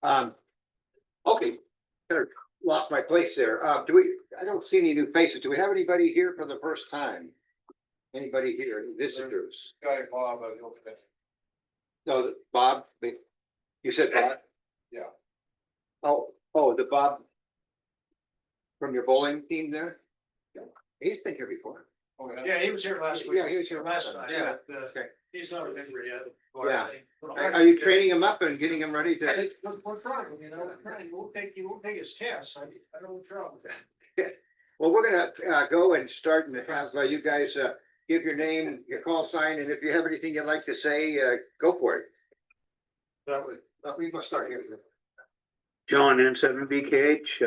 Okay, kind of lost my place there. I don't see any new faces. Do we have anybody here for the first time? Anybody here, any visitors? Guy Bob, he'll finish. No, Bob, you said Bob? Yeah. Oh, the Bob from your bowling team there? He's been here before. Oh, Yeah, he was here last week. Yeah, he was here Last night, yeah. Okay. He's not a member yet. Yeah. Are you training him up and getting him ready to? We're trying, we're trying. He won't take his test. I don't have trouble with that. Well, we're gonna go and start and have you guys give your name, your call sign, and if you have anything you'd like to say, go for it. We must start here. John, N7BKH,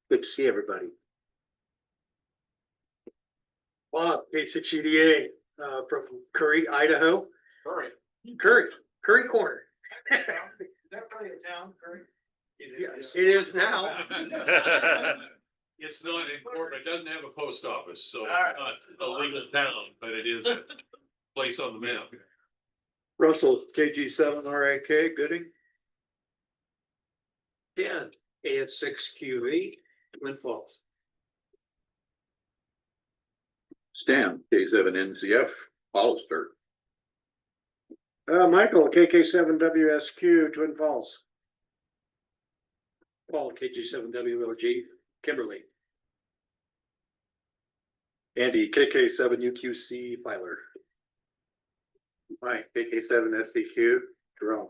good to see everybody. Bob, K6EDA, from Curry, Idaho. Curry Corner. Is that part of town, Curry? Yes, it is now. It's not in court, it doesn't have a post office, so it's Alright. not a legal town, but it is a place on the map. Russell, KG7RAK, Gooding. Dan, AF6QE, Twin Falls. Stan, K7NCF, Hollister. Michael, KK7WSQ, Twin Falls. Paul, KG7WLG, Kimberly. Andy, KK7UQC, Filer. Mike, KK7SDQ, Jerome.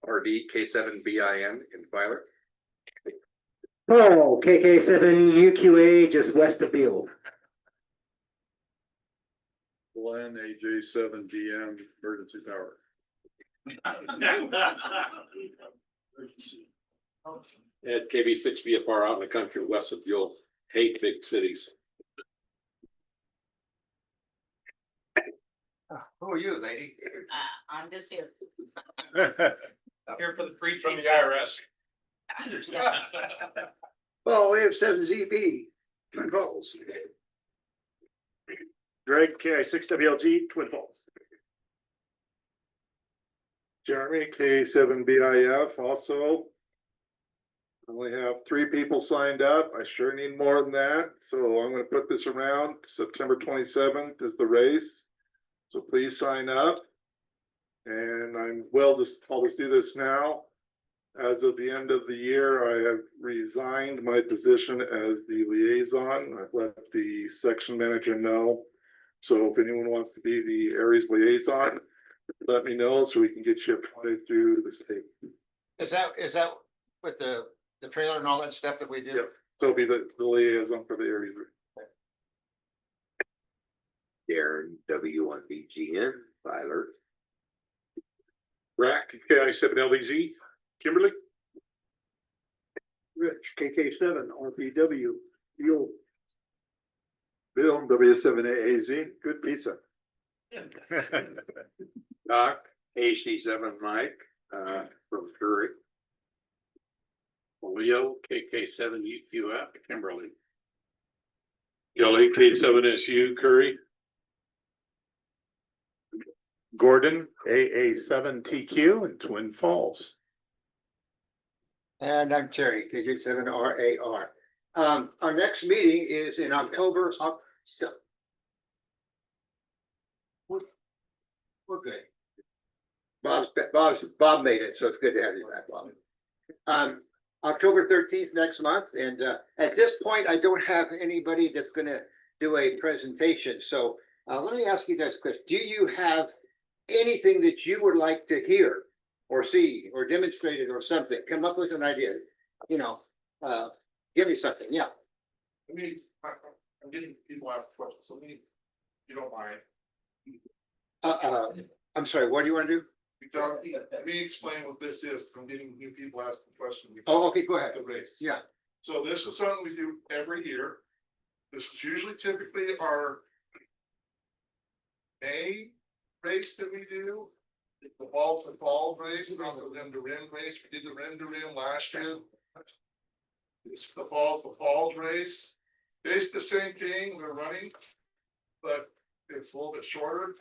RD, K7BIN in Filer. Oh, KK7UQA, just west of Beale. Glenn, AJ7GM, emergency power. At KB6VFR out in the country west of Buell, hate big cities. Who are you, lady? I'm just here. Here for the free From the IRS. Well, we have 7ZB, Twin Falls. Greg, KI6WLG, Twin Falls. Jeremy, K7BIF, also. Only have 3 people signed up. I sure need more than that, so I'm gonna put this around. September 27th is the race. So please sign up. And I'll just do this now. As of the end of the year, I have resigned my position as the liaison. I've let the section manager know. So if anyone wants to be the Aries liaison, let me know so we can get you appointed through the state. Is that with the trailer and all that stuff that we do? Yep. So be the liaison for the Aries. Darren, W1BGN, Filer. Rack, KI7LBZ, Kimberly. Rich, KK7, RPW, Buell. Bill, W7AAZ, good pizza. Doc, AC7 Mike, from Curry. Leo, KK7UQF, Kimberly. Kelly, K7SU, Curry. Gordon, AA7TQ in Twin Falls. And I'm Terry, KJ7RAR. Our next meeting is in October. We're good. Bob made it, so it's good to have you back, Bob. October 13th next month, and at this point, I don't have anybody that's gonna do a presentation, so let me ask you guys a question. Do you have anything that you would like to hear or see or demonstrated or something? Come up with an idea, give me something, yeah. I mean, I'm getting people ask questions, so if you don't mind. I'm sorry, what do you want to do? Let me explain what this is. I'm getting new people asking questions. Oh, okay, go ahead. The race. Yeah. So this is something we do every year. This is usually typically our May race that we do. The fall race, not the rim to rim race. We did the rim to rim last year. It's the fall race. It's the same thing we're running, but it's a little bit shorter.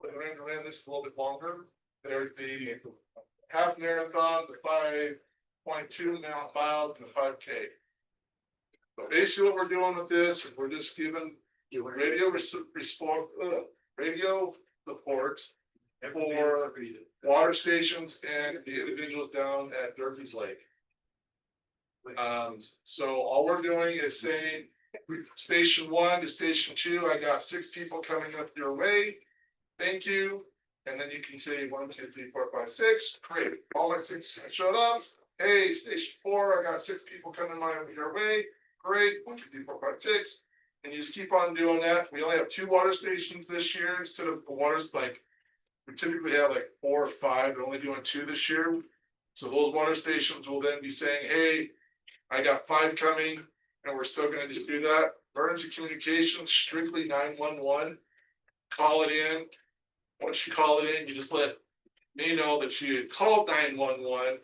But the rim to rim, this is a little bit longer. There's the half marathon, the 5.2 miles, and the 5K. So basically what we're doing with this, is we're just giving radio support for water stations and the individuals down at Durkee's Lake. So all we're doing is saying, station 1 to station 2, I got 6 people coming up your way. Thank you. And then you can say 1, 2, 3, 4, 5, 6. Great. All my 6 showed up. Hey, station 4, I got 6 people coming your way. Great. 1, 2, 3, 4, 5, 6. And you just keep on doing that. We only have 2 water stations this year instead of the waters like we typically have like 4 or 5. We're only doing 2 this year. So those water stations will then be saying, hey, I got 5 coming, and we're still gonna just do that. Emergency communications, strictly 911. Call it in. Once you call it in, you just let me know that you had called 911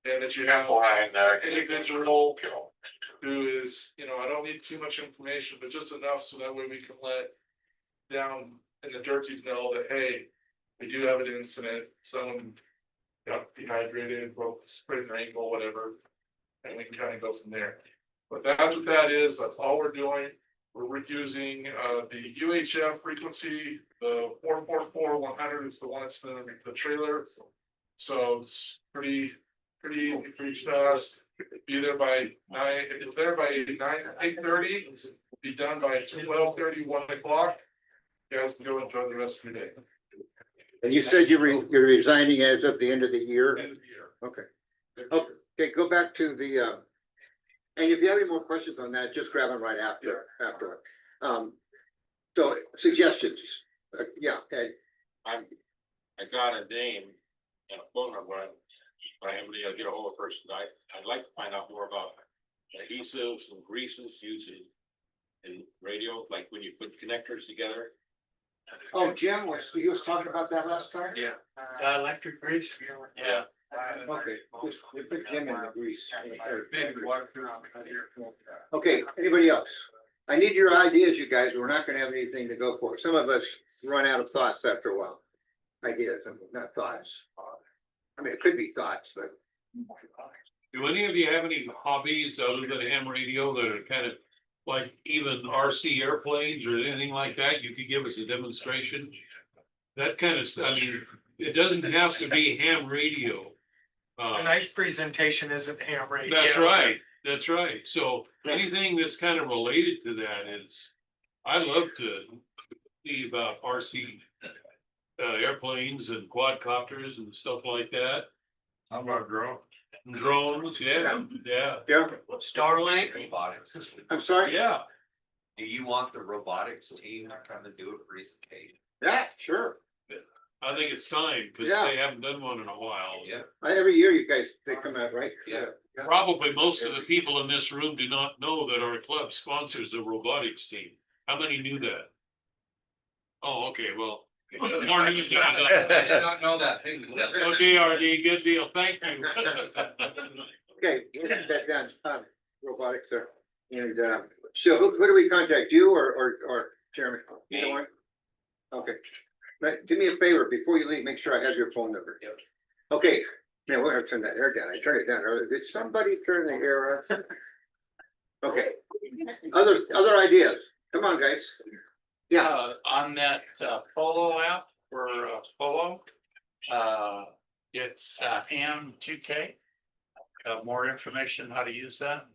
and that you have an individual who is, I don't need too much information, but just enough so that way we can let down in the Durkees know that, hey, we do have an incident, someone got dehydrated, broke, sprained their ankle, whatever. And we can kind of go from there. But that's what that is. That's all we're doing. We're using the UHF frequency, the 444-100 is the one that's in the trailer. So it's pretty easy, pretty fast. Be there by 8:30. Be done by 12:30, 1 o'clock. You guys can go enjoy the rest of your day. And you said you're resigning as of the end of the year? End of the year. Okay. Okay, go back to the, and if you have any more questions on that, just grab them right after. So suggestions, yeah, okay. I got a name and a phone number, but I haven't been able to get a hold of person. I'd like to find out more about adhesives and greases used in radio, like when you put connectors together. Oh, Jim, he was talking about that last time? Yeah. Electric grease. Yeah. Okay, just put Jim in the grease. Maybe water. Okay, anybody else? I need your ideas, you guys. We're not gonna have anything to go for. Some of us run out of thoughts after a while. Ideas, not thoughts. I mean, it could be thoughts, but. Do any of you have any hobbies other than ham radio that are kind of like even RC airplanes or anything like that? You could give us a demonstration. That kind of stuff. I mean, it doesn't have to be ham radio. Tonight's presentation isn't ham radio. That's right. That's right. So anything that's kind of related to that is, I'd love to see about RC airplanes and quadcopters and stuff like that. How about drones? Drones, yeah. Yeah, Starlink. Robotics. I'm sorry? Yeah. Do you want the robotics team to come and do a presentation? Yeah, sure. I think it's time because Yeah. they haven't done one in a while. Yeah. Every year you guys, they come out, right? Yeah. Probably most of the people in this room do not know that our club sponsors a robotics team. How many knew that? Oh, okay, well. More than you do. I did not know that. Okay, RD, good deal. Thank you. Okay, we'll get that down, robotics there. And, so who do we contact, you or Chairman? Either one? Okay, but do me a favor, before you leave, make sure I have your phone number. Yep. Okay, man, we're gonna turn that air down. I turned it down earlier. Did somebody turn the air off? Okay, other ideas. Come on, guys. Yeah, On that Polo app for Polo, it's ham 2K. More information how to use that.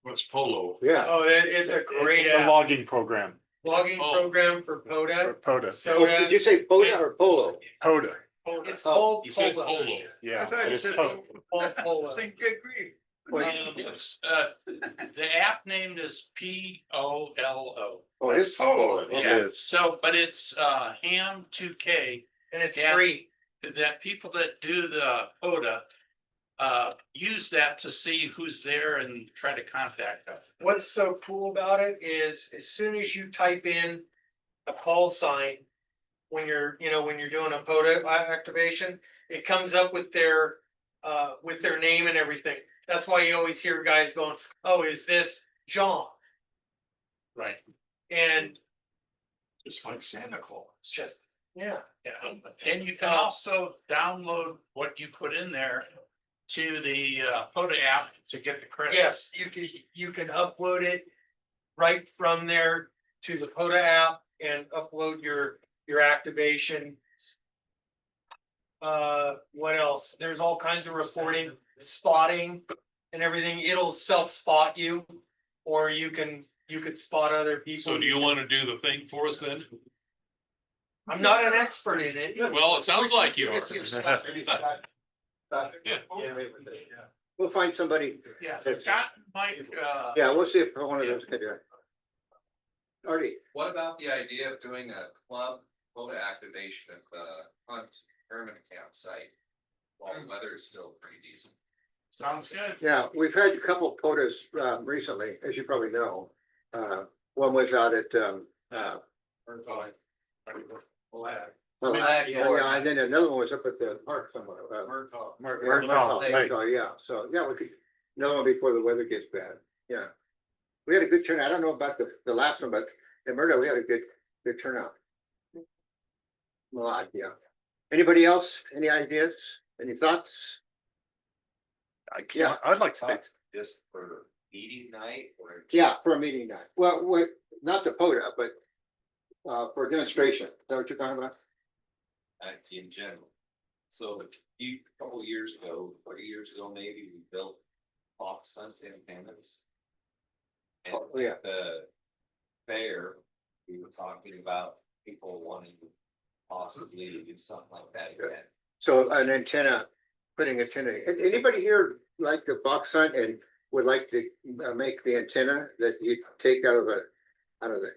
What's Polo? yeah. Oh, it's a great app. logging program, Logging Oh. program for PODA. POTA, Oh, Soda. did you say Poda or Polo? POTA, It's Oh, called You said Polo. Polo. yeah. thought you it's said POTA. Polo. It's the app name is POLO. Oh, it's Polo. It Yeah, is. so, but it's ham 2K. And it's Yeah. free. That people that do the PODA use that to see who's there and try to contact them. What's so cool about it is as soon as you type in a call sign, when you're doing a PODA activation, it comes up with their name and everything. That's why you always hear guys going, oh, is this John? Right. And It's like Santa Claus. it's just, Yeah. Yeah, and you can also download what you put in there to the photo app to get the credit. Yes, you can upload it right from there to the POTA app and upload your activation. What else? There's all kinds of reporting, spotting and everything. It'll self-spot you. Or you could spot other people. So do you want to do the thing for us then? I'm not an expert in it. Well, it sounds like you are. We'll find somebody. Yeah, Scott, Mike, Yeah, we'll see if one of those can do it. Artie, What about the idea of doing a club photo activation at the Hunt tournament campsite? While the weather is still pretty decent. sounds good. yeah, we've had a couple POTUS recently, as you probably know. One was out at well, yeah, and then another one was up at the park somewhere. Yeah, so, yeah, we could, another one before the weather gets bad, yeah. We had a good turnout. I don't know about the last one, but in Murdo, we had a good turnout. A lot, yeah. Anybody else? Any ideas? Any thoughts? Yeah. I'd like to just for meeting night or. Yeah, for a meeting night. Well, not the POTA, but for a demonstration. Is that what you're talking about? In general. So a couple years ago, 30 years ago, maybe we built fox hunt antennas. And Oh, yeah. at the fair, we were talking about people wanting to possibly do something like that again. So an antenna, putting antenna, anybody here like the box hunt and would like to make the antenna that you take out of the,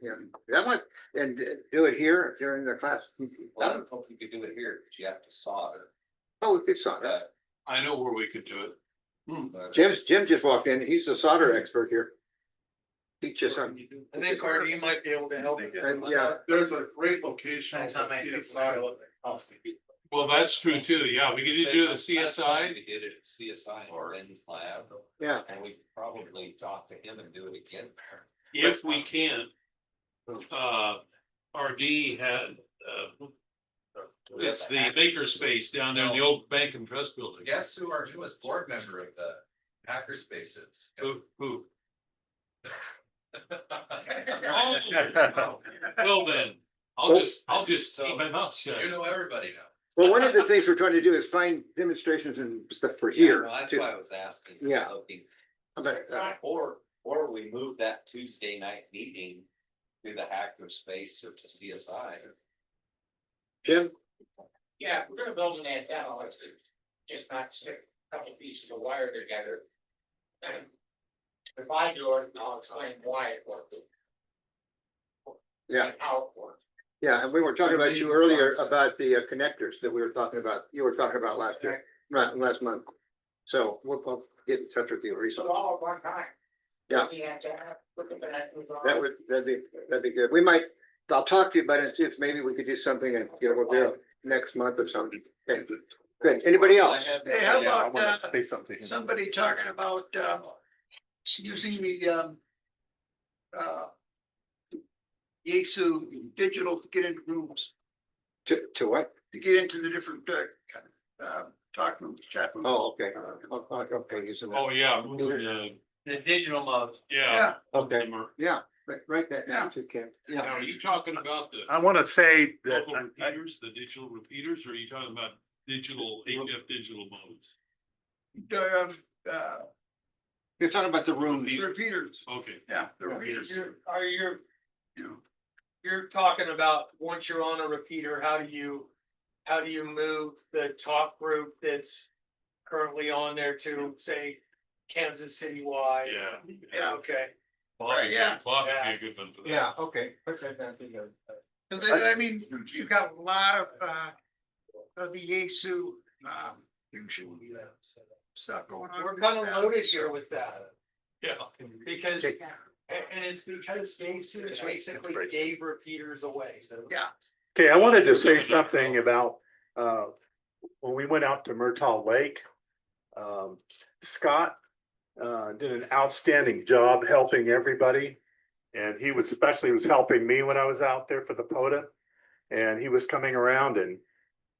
you know, that one, and do it here during the class? Well, I don't know if you could do it here, but you have to solder. Oh, we could solder. But, I know where we could do it. but Jim just walked in. He's the solder expert here. Teach us something. I think Artie, you might be able to help. And, yeah, There's a great location. Thanks, on the I made side. Well, that's true too. Yeah, we could do the last time CSI. We did it at CSI or in lab. yeah. And we could probably talk to him and do it again. If we can. RD had, it's the makerspace down there in the old Bank and Trust building. Guess who our newest board member of the hackerspace is? Who? Well then, I'll just keep my mouth shut. You know everybody now. Well, one of the things we're trying to do is find demonstrations and stuff for Yeah, here no, that's too. why I was asking. Yeah. Looking. But, Or we move that Tuesday night meeting to the hackerspace or to CSI. Jim, Yeah, we're gonna build an antenna, let's just not stick a couple pieces of wire together. And if I do it, I'll explain why it worked. Yeah. And how it worked. yeah, and we were talking about you earlier about the connectors that we were talking about, you were talking about last year, right, last month. So we'll get in touch with you So recently. all at one time. Yeah. The antenna, look at that. That'd be good. We might, I'll talk to you about it, see if maybe we could do something and, you know, we'll do it next month or something. Okay, good. Anybody else? Hey, how about, somebody talking about, using the, Yasu digital to get into rooms, To what? to get into the different, talk rooms, chat rooms. Oh, okay. Okay, using that. Oh, yeah, moving The digital mode. yeah. Okay, yeah, write that down, Yeah. too, Ken. Now, Yeah, are you talking about the I want to say that local repeaters, the digital repeaters, or are you talking about digital, HF digital modes? you're talking about the rooms. Repeaters, Okay. yeah, the repeaters, You're you know. you're talking about, once you're on a repeater, how do you move the talk group that's currently on there to, say, Kansas City wide? Yeah. Yeah. Okay. Bob, yeah. Bob would be a good one for that. Yeah, okay. Put that down, too. Cause I mean, you've got a lot of the Yasu, fusion stuff going on. We're in kind this of town. loaded here with that, Yeah. because, and it's because Yasu basically gave repeaters away. Yeah. Okay, I wanted to say something about, when we went out to Murtaugh Lake. Scott, did an outstanding job helping everybody. And he was, especially was helping me when I was out there for the POTA. And he was coming around and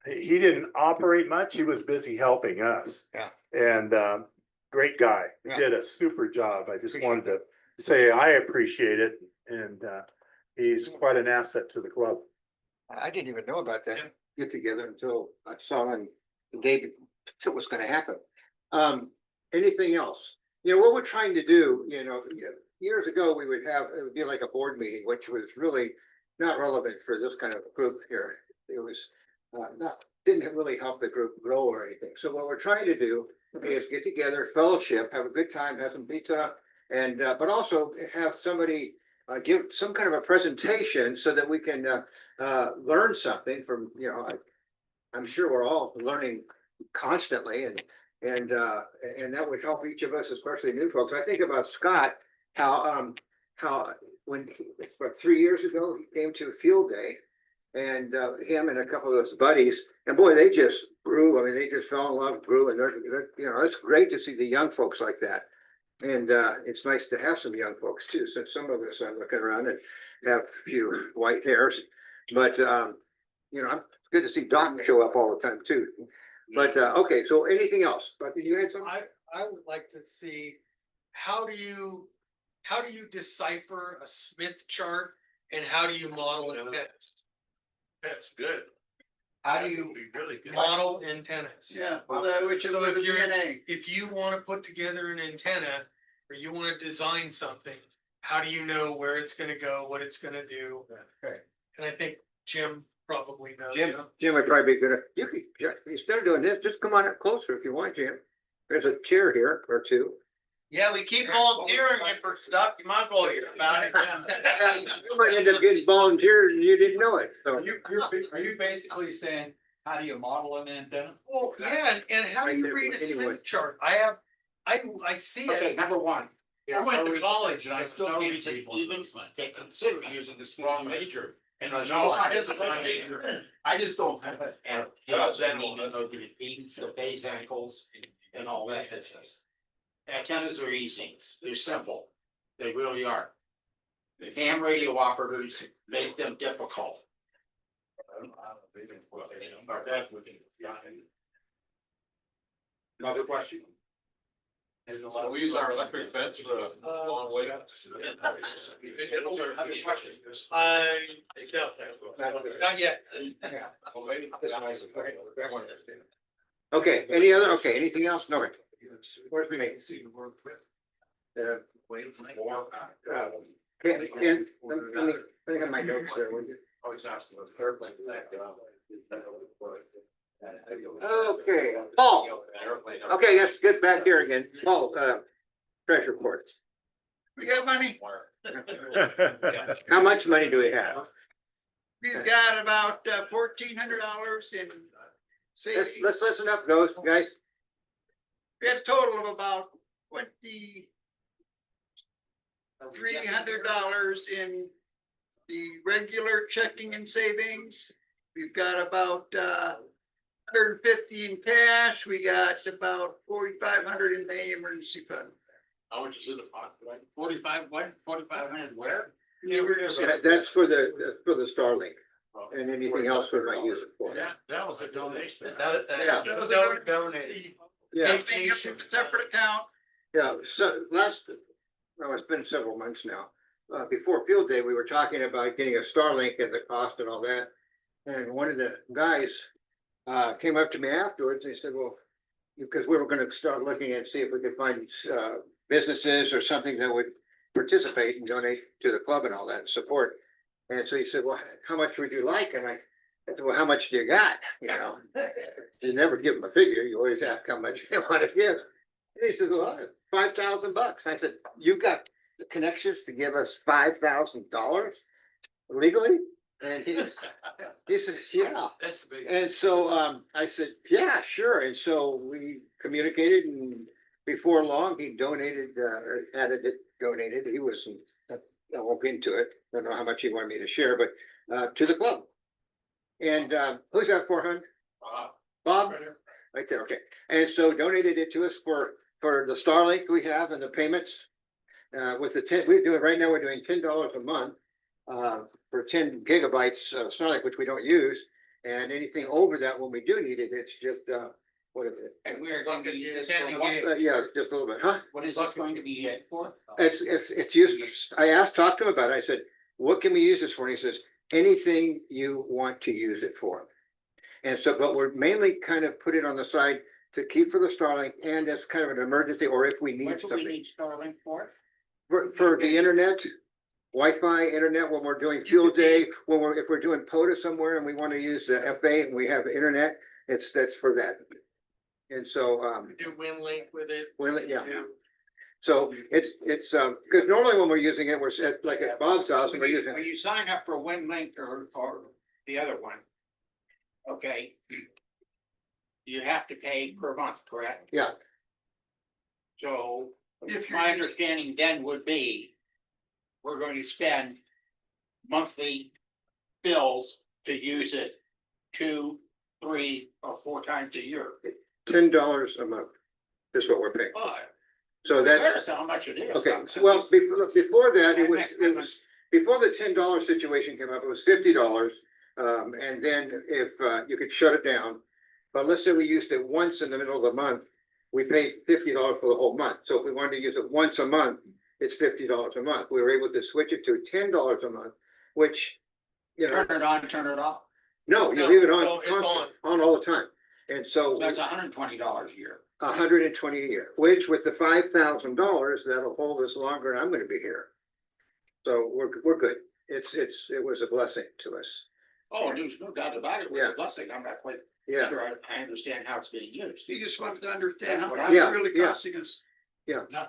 he didn't operate much. He was busy helping us. Yeah. And, great guy. He Yeah. did a super job. I just wanted to say I appreciate it. And, he's quite an asset to the club. I didn't even know about that get together until I saw on David, it was gonna happen. Anything else? You know, what we're trying to do, years ago, we would have, it would be like a board meeting, which was really not relevant for this kind of group here. It was didn't really help the group grow or anything. So what we're trying to do is get together, fellowship, have a good time, have some pizza, and but also have somebody give some kind of a presentation so that we can learn something from, I'm sure we're all learning constantly and that would help each of us, especially new folks. I think about Scott, how when what, 3 years ago, he came to field day and him and a couple of his buddies, and boy, they just grew. I mean, they just fell in love, grew, and it's great to see the young folks like that. And it's nice to have some young folks too, since some of us are looking around and have a few white hairs. But it's good to see Doc show up all the time too. But okay, so anything else? But you had something? I would like to see, how do you decipher a Smith chart and how do you model antennas? That's good. How That do you would be really good. model antennas? Yeah, which is So with the if you're- DNA. If you wanna put together an antenna or you wanna design something, how do you know where it's gonna go, what it's gonna do? And I think Jim probably knows. Jim would probably be good at, you could, instead of doing this, just come on up closer if you want, Jim. There's a chair here or two. Yeah, we keep volunteering you for stuff. You might as well hear about it. You might end up getting volunteered and you didn't know it, so. Are you basically saying, how do you model an antenna? Well, yeah, and how do Right you there, read a anyway. Smith chart? I see it. number one. I went to college and I still No can't reason read even they consider using the strong major. And No, I just don't have it. And you know, then you know, the impedance, the base ankles and all that business. Antennas are easy, they're simple, they really are. The ham radio operators make them difficult. Another question? So we use our electric fence for a long way. Not yet. Okay, anything else? No. Where's the name? Ken, let me have my notes there, will you? Okay, Paul. Okay, let's get back here again. Paul, treasure reports. We got money. How much money do we have? We've got about $1,400 in savings. Let's listen up, guys. We had a total of about $2,300 in the regular checking and savings. We've got about 150 in cash. We got about 4,500 in the emergency fund. How much is in the pot? 45, what, 4,500 where? That's for the Starlink and anything else we might use it for. That was a donation. Yeah. That was donated. Yeah, Paying up from a separate account. yeah, so it's been several months now. Before field day, we were talking about getting a Starlink and the cost and all that. And one of the guys came up to me afterwards and he said, well, because we were gonna start looking and see if we could find businesses or something that would participate and donate to the club and all that and support. And so he said, well, how much would you like? And I said, well, how much do you got? You never give them a figure. You always ask how much they want to give. And he said, well, $5,000. I said, you got the connections to give us $5,000 legally? And he says, yeah. That's the big. And so I said, yeah, sure. And so we communicated and before long, he donated, or had it donated. He was, I won't get into it. I don't know how much he wanted me to share, but to the club. And who's that for, hon? Bob? Right there, okay. And so donated it to us for the Starlink we have and the payments. With the 10, we're doing right now, we're doing $10 a month. for 10 gigabytes of Starlink, which we don't use. And anything over that, when we do need it, it's just, what is it? And we are going to use. Yeah, just a little bit, huh? What is this going to be hit for? It's used, talked to him about it. I said, what can we use this for? And he says, anything you want to use it for. And so, but we're mainly kind of put it on the side to keep for the Starlink, and as kind of an emergency, or if we need something. Starlink for? For the internet, Wi-Fi, internet, when we're doing field day, if we're doing POTA somewhere and we want to use the FA and we have internet, that's for that. And so, Do WinLink with it. yeah. So it's, because normally when we're using it, we're like at Bob's house and we're using. When you sign up for WinLink or the other one, okay, you have to pay per month, correct? Yeah. So If my you're, understanding then would be, we're going to spend monthly bills to use it 2, 3, or 4 times a year. $10 a month is what we're paying. So That's how much it is. okay, well, before that, it was, before the $10 situation came up, it was $50. And then if, you could shut it down. But let's say we used it once in the middle of the month, we paid $50 for the whole month. So if we wanted to use it once a month, it's $50 a month. We were able to switch it to $10 a month, which, you know. Turn it on, turn it off. No, you No, leave it it's on, on- it's constant, on all the time. And so. That's $120 a year. 120 a year, which with the $5,000, that'll hold us longer and I'm gonna be here. So we're good. It was a blessing to us. Oh, there's no doubt about it. It was Yeah. a blessing. I'm not quite Yeah, sure I understand how it's being used. he just wanted to understand how That's much what I- it's really Yeah, yeah. costing us.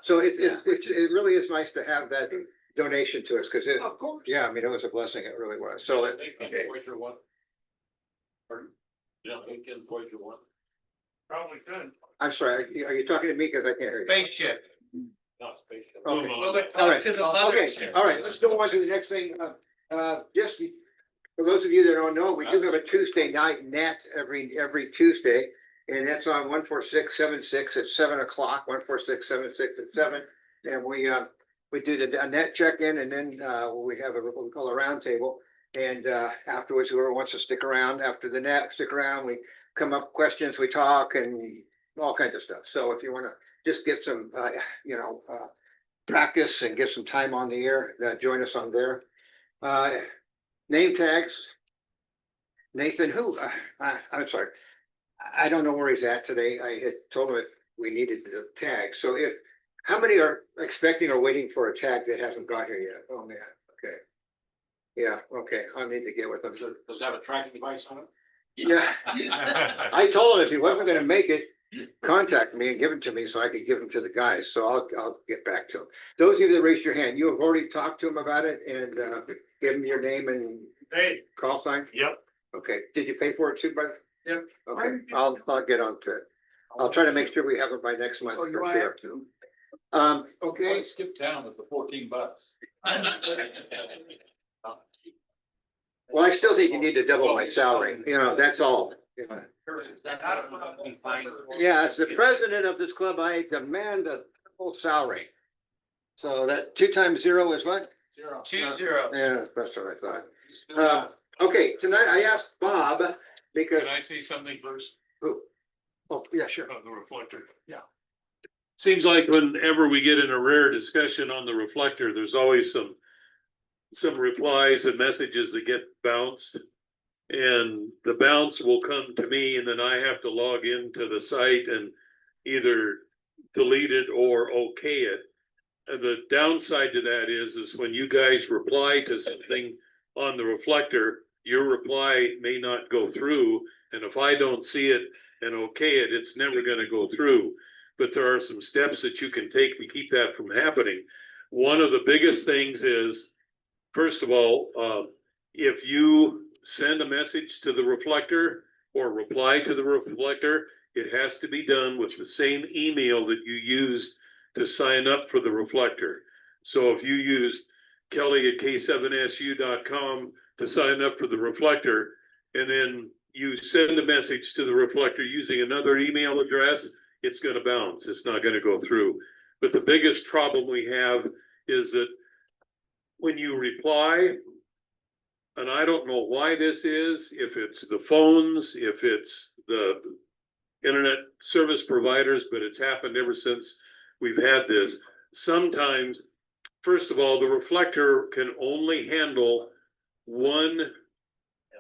so it really is nice to have that donation to us, because it, Of course. yeah, I mean, it was a blessing. It really was. So it, Voyager 1. Pardon? Yeah, Lincoln Voyager 1. Probably could. I'm sorry, are you talking to me? Because I can't hear you. Spaceship. Not spaceship. Okay. Well, they All right. talk to the Okay, mothership. all right, let's go on to the next thing. Just for those of you that don't know, we do have a Tuesday night net every Tuesday. And that's on 14676 at 7 o'clock, 14676 at 7. And we do a net check-in, and then we have what we call a round table. And afterwards, whoever wants to stick around after the net, stick around. We come up with questions, we talk, and all kinds of stuff. So if you want to just get some, practice and get some time on the air, join us on there. Name tags. Nathan, I'm sorry. I don't know where he's at today. I had told him if we needed the tag. So how many are expecting or waiting for a tag that hasn't got here yet? Oh, man. Okay. Yeah, okay. I need to get with them. Does that have a tracking device on it? Yeah. I told him if he wasn't gonna make it, contact me and give it to me so I could give them to the guys. So I'll get back to him. Those of you that raised your hand, you have already talked to him about it and give him your name and Hey, call sign? Yep. Okay. Did you pay for it too, brother? Yep. Okay, I'll get on to it. I'll try to make sure we have it by next month. Oh, you for want sure. to? Okay, Skip town with the $14. well, I still think you need to double my salary, that's all. Yeah, as the president of this club, I demand a full salary. So that 2 times 0 is what? 2-0. Yeah, that's what I thought. Okay, tonight I asked Bob because, Can I say something first? oh, yeah, sure. On the reflector. Yeah. Seems like whenever we get in a rare discussion on the reflector, there's always some replies and messages that get bounced. And the bounce will come to me and then I have to log into the site and either delete it or okay it. And the downside to that is when you guys reply to something on the reflector, your reply may not go through. And if I don't see it and okay it, it's never gonna go through. But there are some steps that you can take to keep that from happening. One of the biggest things is, first of all, if you send a message to the reflector or reply to the reflector, it has to be done with the same email that you used to sign up for the reflector. So if you use kelly@k7su.com to sign up for the reflector, and then you send a message to the reflector using another email address, it's going to bounce. It's not going to go through. But the biggest problem we have is that when you reply and I don't know why this is, if it's the phones, if it's the internet service providers, but it's happened ever since we've had this. Sometimes, first of all, the reflector can only handle one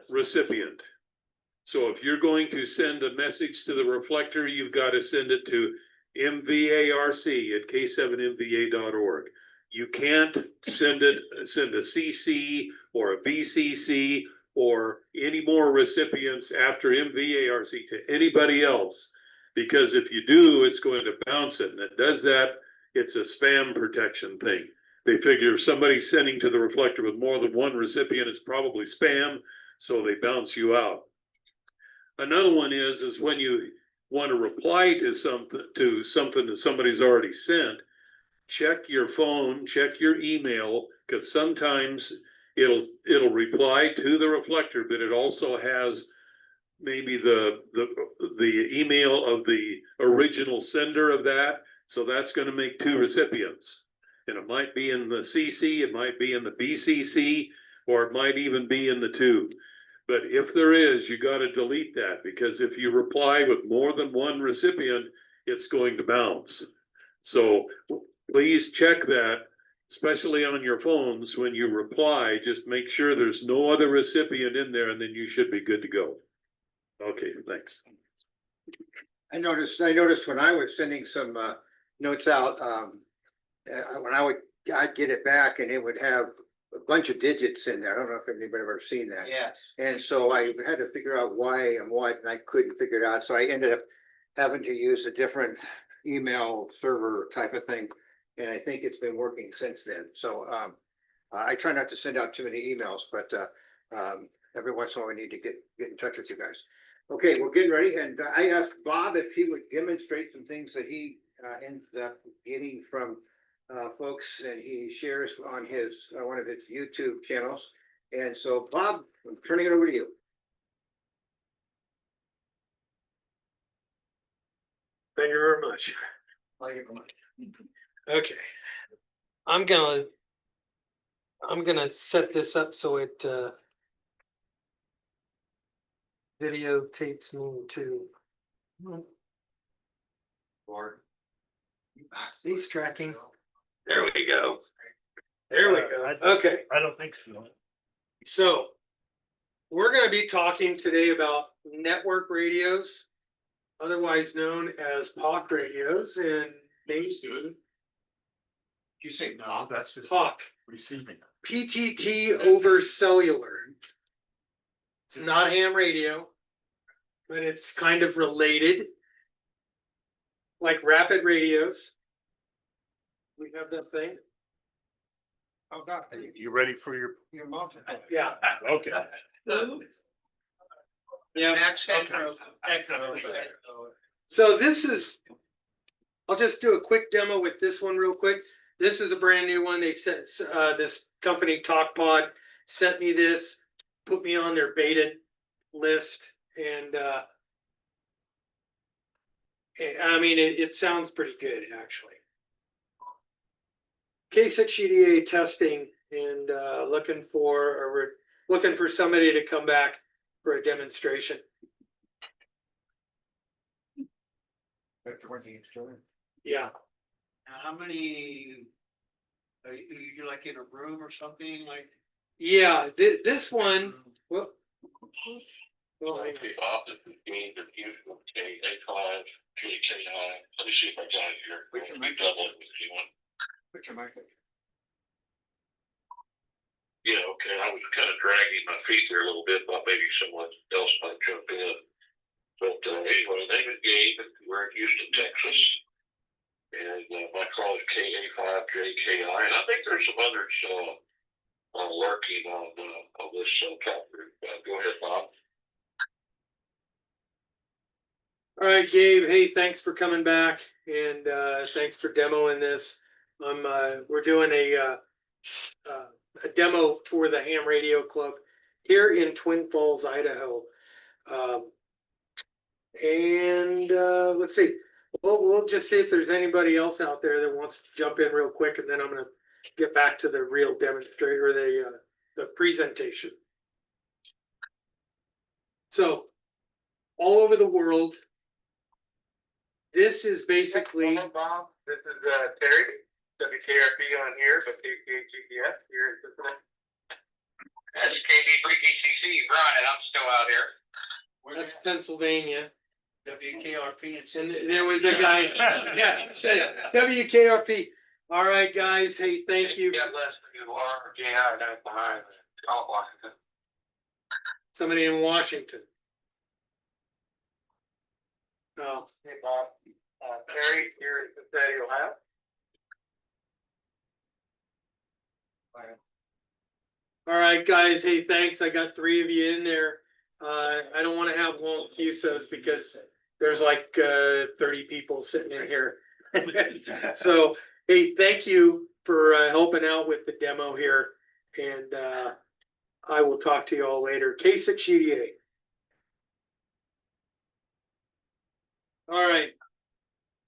recipient. So if you're going to send a message to the reflector, you've got to send it to mvarc@k7mva.org. You can't send a CC or a VCC or any more recipients after MVARC to anybody else. Because if you do, it's going to bounce it. And it does that, it's a spam protection thing. They figure if somebody's sending to the reflector with more than one recipient, it's probably spam, so they bounce you out. Another one is when you want to reply to something that somebody's already sent, check your phone, check your email, because sometimes it'll reply to the reflector, but it also has maybe the email of the original sender of that. So that's going to make two recipients. And it might be in the CC, it might be in the BCC, or it might even be in the two. But if there is, you got to delete that, because if you reply with more than one recipient, it's going to bounce. So please check that, especially on your phones. When you reply, just make sure there's no other recipient in there, and then you should be good to go. Okay, thanks. I noticed when I was sending some notes out, when I'd get it back and it would have a bunch of digits in there. I don't know if anybody ever seen that. Yes. And so I had to figure out why and what, and I couldn't figure it out. So I ended up having to use a different email server type of thing. And I think it's been working since then. So I try not to send out too many emails, but every once in a while I need to get in touch with you guys. Okay, we're getting ready. And I asked Bob if he would demonstrate some things that he ends up getting from folks, and he shares on his one of his YouTube channels. And so, Bob, I'm turning it over to you. Thank you very much. Okay. I'm gonna set this up so it videotapes me too. Or. Cease tracking. There we go. There we go. Okay. I don't think so. So we're going to be talking today about network radios, otherwise known as POC radios, and maybe You say no, that's just POC, receiving. PTT over cellular. It's not ham radio, but it's kind of related, like rapid radios. We have that thing. Oh, God, you ready for your mountain? Yeah. Okay. Yeah. So this is, I'll just do a quick demo with this one real quick. This is a brand new one. They sent, this company TalkPod sent me this, put me on their beta list, and I mean, it sounds pretty good, actually. K6EDA testing, and looking for somebody to come back for a demonstration. Yeah. How many, are you like in a room or something like? Yeah, this one, well, Okay, Bob, this is Dean, the usual K5, JKI. Let me see if I got it here. We can double it if you want. Put your mic. Yeah, okay, I was kind of dragging my feet there a little bit, thought maybe someone else might jump in. But anyway, name is Gabe, we're in Houston, Texas. And my call is KA5JKI, and I think there's some others lurking on this chat group. Go ahead, Bob. all right, Gabe, hey, thanks for coming back, and thanks for demoing this. We're doing a demo for the Ham Radio Club here in Twin Falls, Idaho. Let's see, we'll just see if there's anybody else out there that wants to jump in real quick, and then I'm gonna get back to the real demonstrator, the presentation. So all over the world. This is basically. Bob, this is Terry, WKRP on here, but KKGPS here in Cincinnati. That's KB3PCC, Brian, I'm still out here. That's Pennsylvania. WKRP And there was a guy, yeah, WKRP. All right, guys. Hey, thank you. Yeah, that's behind. Washington. Somebody in Washington. Oh, Hey, Bob, Terry here in Cincinnati, Ohio. all right, guys. Hey, thanks. I got 3 of you in there. I don't want to have long fusos because there's like 30 people sitting in here. So, hey, thank you for helping out with the demo here. And I will talk to you all later. K6UDA. All right.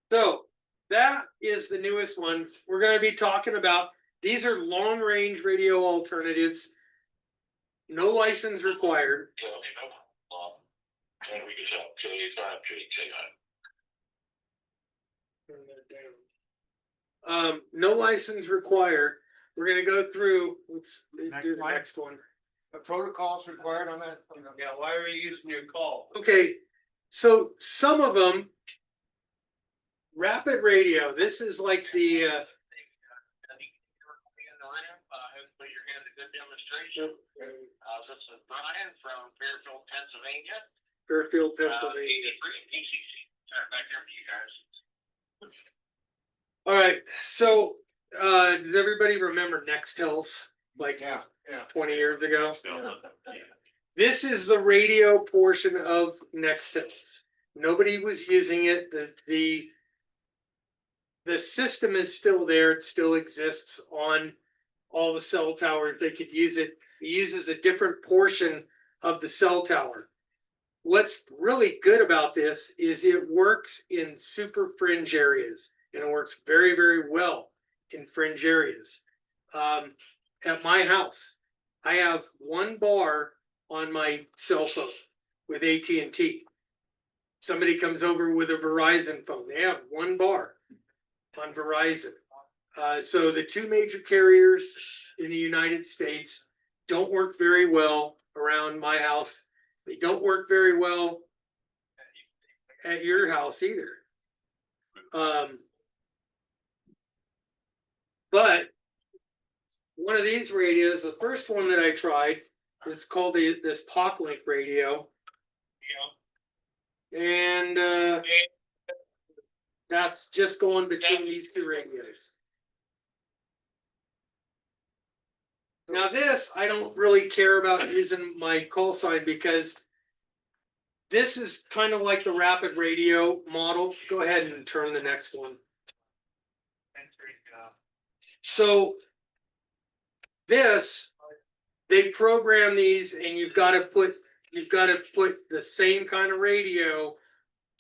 So that is the newest one. We're going to be talking about, these are long range radio alternatives. No license required. No license required. We're gonna go through, let's do the next one. The protocols required on that? Yeah, why are you using your call? Okay, so some of them, rapid radio, this is like the, Hopefully you're getting a good demonstration. This is Brian from Fairfield, Pennsylvania. Fairfield, Pennsylvania. PCC, back there for you guys. All right, so, does everybody remember Nextels, like Yeah. 20 years ago? This is the radio portion of Nextels. Nobody was using it. The system is still there. It still exists on all the cell towers. They could use it. It uses a different portion of the cell tower. What's really good about this is it works in super fringe areas, and it works very, very well in fringe areas. At my house, I have 1 bar on my cell phone with AT&T. Somebody comes over with a Verizon phone. They have 1 bar on Verizon. So the 2 major carriers in the United States don't work very well around my house. They don't work very well at your house either. But one of these radios, the first one that I tried, is called this TalkLink radio. And that's just going between these 2 radios. Now this, I don't really care about using my call sign because this is kind of like the rapid radio model. Go ahead and turn the next one. So this, they program these and you've got to put the same kind of radio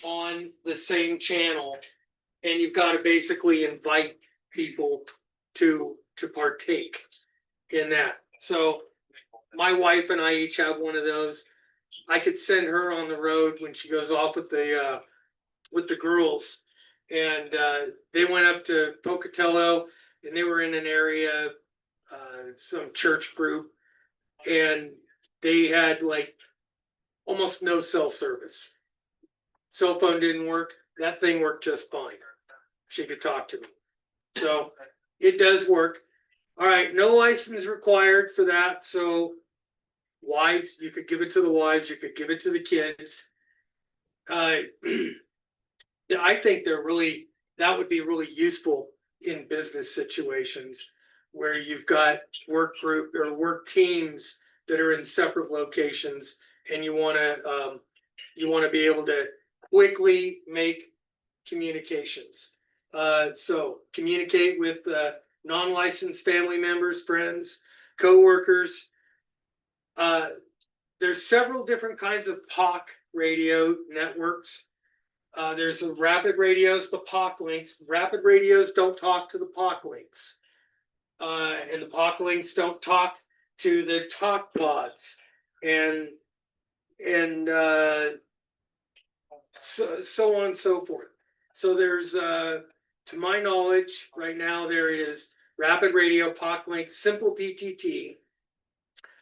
on the same channel, and you've got to basically invite people to partake in that. So my wife and I each have one of those. I could send her on the road when she goes off with the girls, and they went up to Pocatello, and they were in an area, some church group, and they had like almost no cell service. Cell phone didn't work. That thing worked just fine. She could talk to me. So it does work. All right, no license required for that. So wives, you could give it to the wives, you could give it to the kids. I think that would be really useful in business situations where you've got work group or work teams that are in separate locations, and you want to be able to quickly make communications. So communicate with non-licensed family members, friends, co-workers. There's several different kinds of POC radio networks. There's the rapid radios, the POC links. Rapid radios don't talk to the POC links. And the POC links don't talk to the talk pods. And and so on and so forth. So there's to my knowledge, right now there is Rapid Radio, POC-Link, Simple PTT,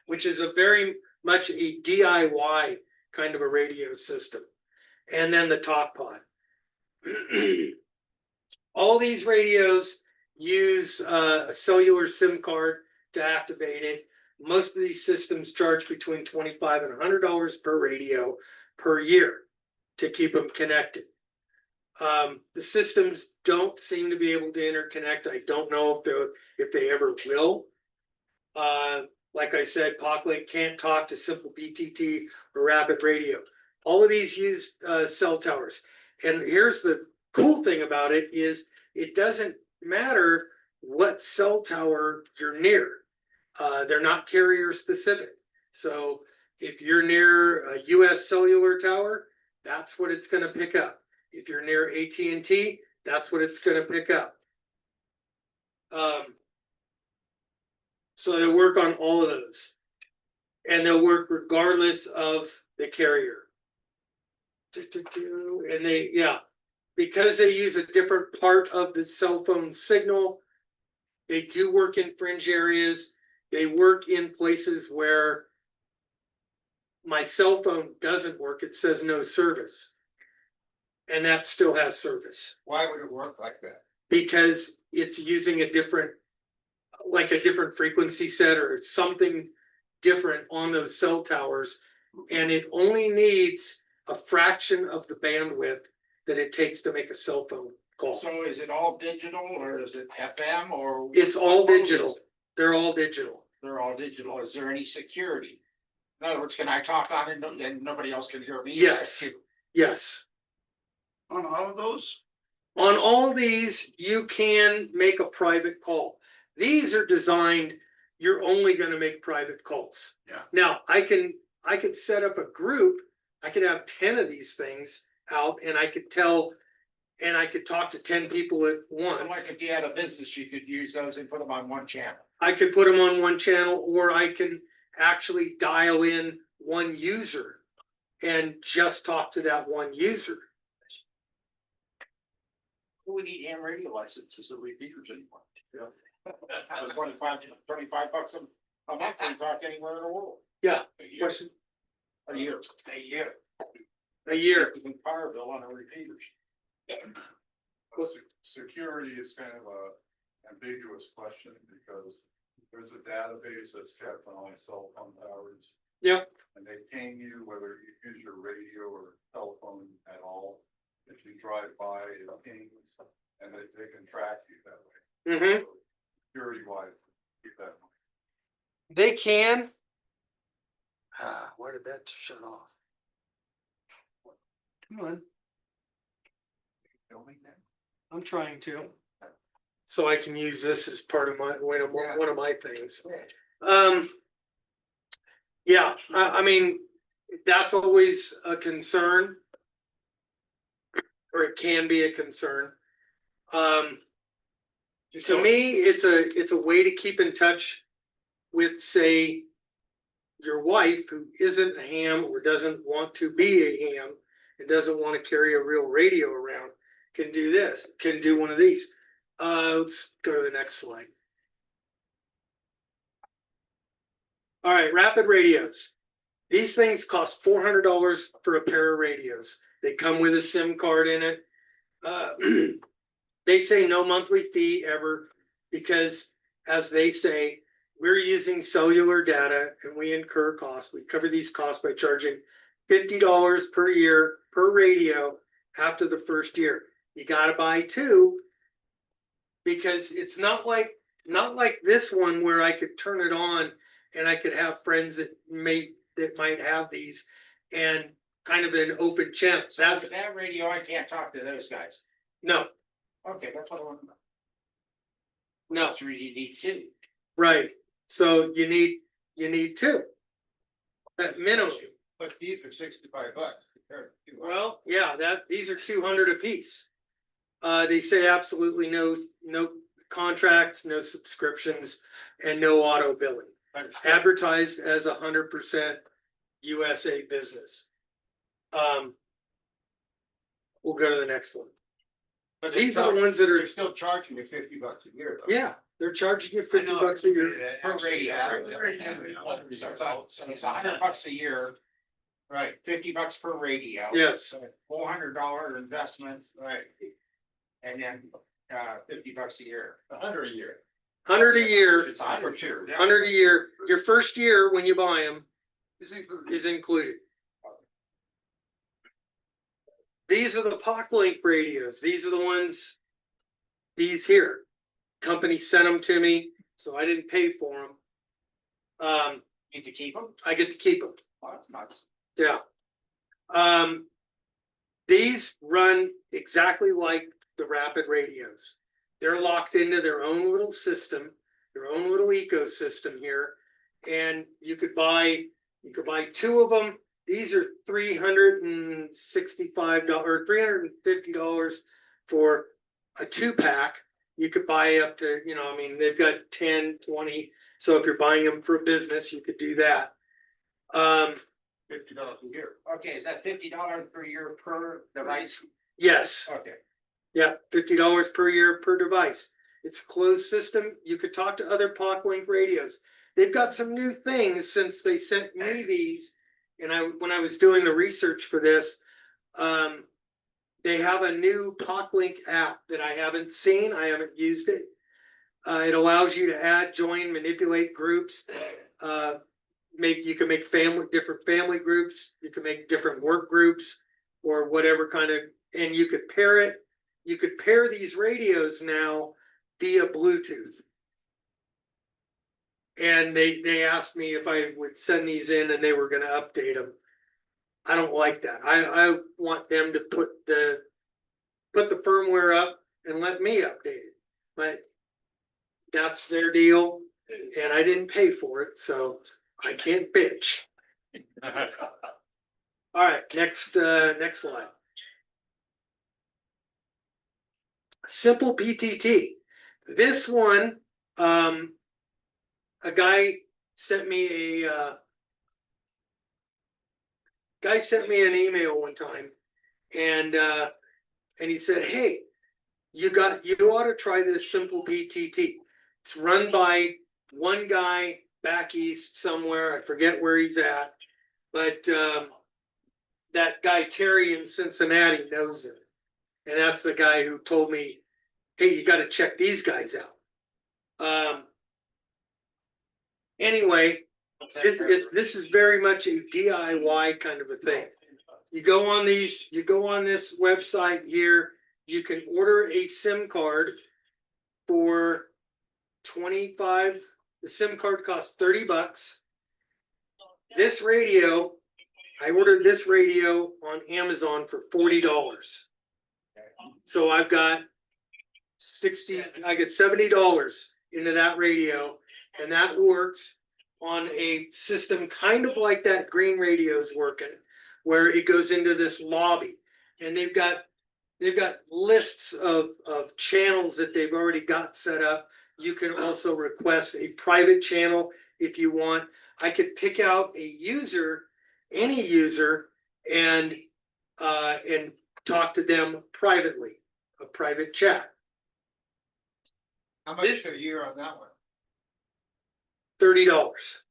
which is a very much a DIY kind of a radio system, and then the TalkPod. All these radios use a cellular SIM card to activate it. Most of these systems charge between $25 and $100 per radio per year to keep them connected. The systems don't seem to be able to interconnect. I don't know if they ever will. Like I said, POC-Link can't talk to Simple PTT or Rapid Radio. All of these use cell towers. And here's the cool thing about it is it doesn't matter what cell tower you're near. They're not carrier specific. So if you're near a US cellular tower, that's what it's going to pick up. If you're near AT&T, that's what it's going to pick up. So they'll work on all of those. And they'll work regardless of the carrier. And they, yeah, because they use a different part of the cell phone signal, they do work in fringe areas. They work in places where my cell phone doesn't work. It says no service. And that still has service. Why would it work like that? Because it's using a different, like a different frequency set or something different on those cell towers. And it only needs a fraction of the bandwidth that it takes to make a cell phone call. So is it all digital or is it FM or? It's all digital. They're all digital. They're all digital. Is there any security? In other words, can I talk on it and nobody else can hear me? Yes. Yes. On all of those? On all these, you can make a private call. These are designed, you're only going to make private calls. Yeah. Now, I could set up a group. I could have 10 of these things out and I could talk to 10 people at once. So like if you had a business, you could use those and put them on one channel. I could put them on one channel, or I can actually dial in one user and just talk to that one user. We need ham radio licenses or repeaters anymore. Yeah. 25 bucks a month and talk anywhere in the world. Yeah. A year. Question? A year. A year. A year. Even power bill on our repeaters. Security is kind of a ambiguous question because there's a database that's kept on all cell phone towers. Yep. And they ping you whether you use your radio or telephone at all. If you drive by, it pings and they can track you that way. Mm-hmm. Security wise, keep that in mind. They can. Where did that shut off? Come on. Filming that? I'm trying to. So I can use this as part of my one of my things. Yeah, I mean, that's always a concern. Or it can be a concern. To me, it's a way to keep in touch with, say, your wife who isn't a ham or doesn't want to be a ham and doesn't want to carry a real radio around, can do this, can do one of these. Let's go to the next slide. All right, rapid radios. These things cost $400 for a pair of radios. They come with a SIM card in it. They say no monthly fee ever because, as they say, we're using cellular data and we incur costs. We cover these costs by charging $50 per year per radio after the first year. You got to buy two because it's not like this one where I could turn it on and I could have friends that might have these and kind of an open channel. So with that radio, I can't talk to those guys. No. Okay, that's what I want to know. No. That's where you need two. Right. So you need two. At minimum. But these are $65. Well, yeah, these are 200 a piece. They say absolutely no contracts, no subscriptions, and no auto billing. Advertised as 100% USA business. We'll go to the next one. But These are the ones that are, They're still charging you $50 a year though. yeah, they're charging you $50 a year. Per radio. So it's $100 a year, Right, $50 per radio. Yes, $400 investment, right. and then $50 a year. 100 a year. 100 a year, It's 100 too. 100 a year. Your first year when you buy them Is included. is included. These are the POC-Link radios. These are the ones, these here. Company sent them to me, so I didn't pay for them. Need to keep them? I get to keep them. Oh, that's nice. Yeah. These run exactly like the Rapid radios. They're locked into their own little system, their own little ecosystem here. And you could buy two of them. These are $365 or $350 for a 2-pack. You could buy up to, I mean, they've got 10, 20. So if you're buying them for a business, you could do that. $50 a year. Okay, is that $50 per year per device? Yes. Okay. Yeah, $50 per year per device. It's a closed system. You could talk to other POC-Link radios. They've got some new things since they sent me these. And when I was doing the research for this, they have a new POC-Link app that I haven't seen. I haven't used it. It allows you to add, join, manipulate groups. You can make different family groups. You can make different work groups or whatever kind of, and you could pair it. You could pair these radios now via Bluetooth. And they asked me if I would send these in and they were going to update them. I don't like that. I want them to put the firmware up and let me update it. But that's their deal. And I didn't pay for it, so I can't bitch. All right, next slide. Simple PTT. This one, a guy sent me an email one time, and he said, "Hey, you ought to try this Simple PTT. It's run by one guy back east somewhere. I forget where he's at, but that guy Terry in Cincinnati knows him, and that's the guy who told me, hey, you got to check these guys out." Anyway, this is very much a DIY kind of a thing. You go on this website here. You can order a SIM card for $25. The SIM card costs $30. This radio, I ordered this radio on Amazon for $40. So I've got $70 into that radio, and that works on a system kind of like that green radio is working, where it goes into this lobby, and they've got lists of channels that they've already got set up. You can also request a private channel if you want. I could pick out a user, any user, and talk to them privately, a private chat. How much a year on that one? $30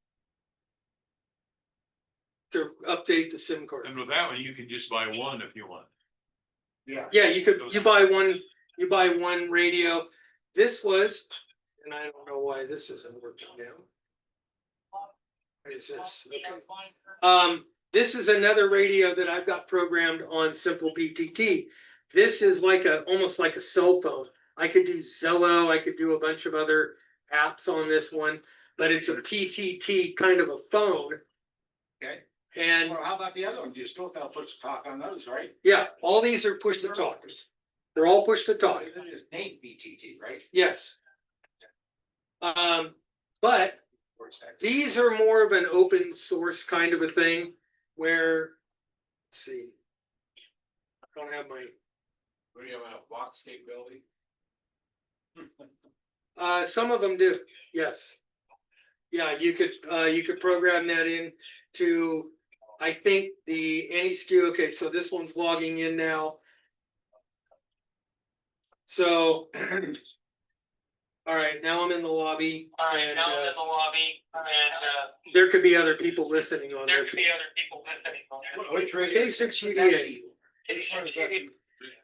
to update the SIM card. And with that one, you can just buy one if you want. Yeah, you buy one radio. This was, and I don't know why this isn't working now. What is this? Okay. This is another radio that I've got programmed on Simple PTT. This is almost like a cell phone. I could do Zello, I could do a bunch of other apps on this one, but it's a PTT kind of a phone. Okay. And Well, how about the other ones? You still gotta push the talk on those, right? yeah, all these are push to talk. They're all push to talk. They're just named BTT, right? Yes. But these are more of an open source kind of a thing where, let's see. I don't have my, We have a box capability. some of them do, yes. Yeah, you could program that in to I think the anti-skew, okay, so this one's logging in now. So. All right, now I'm in the lobby. And there could be other people listening on this. Which radio? K6UDA.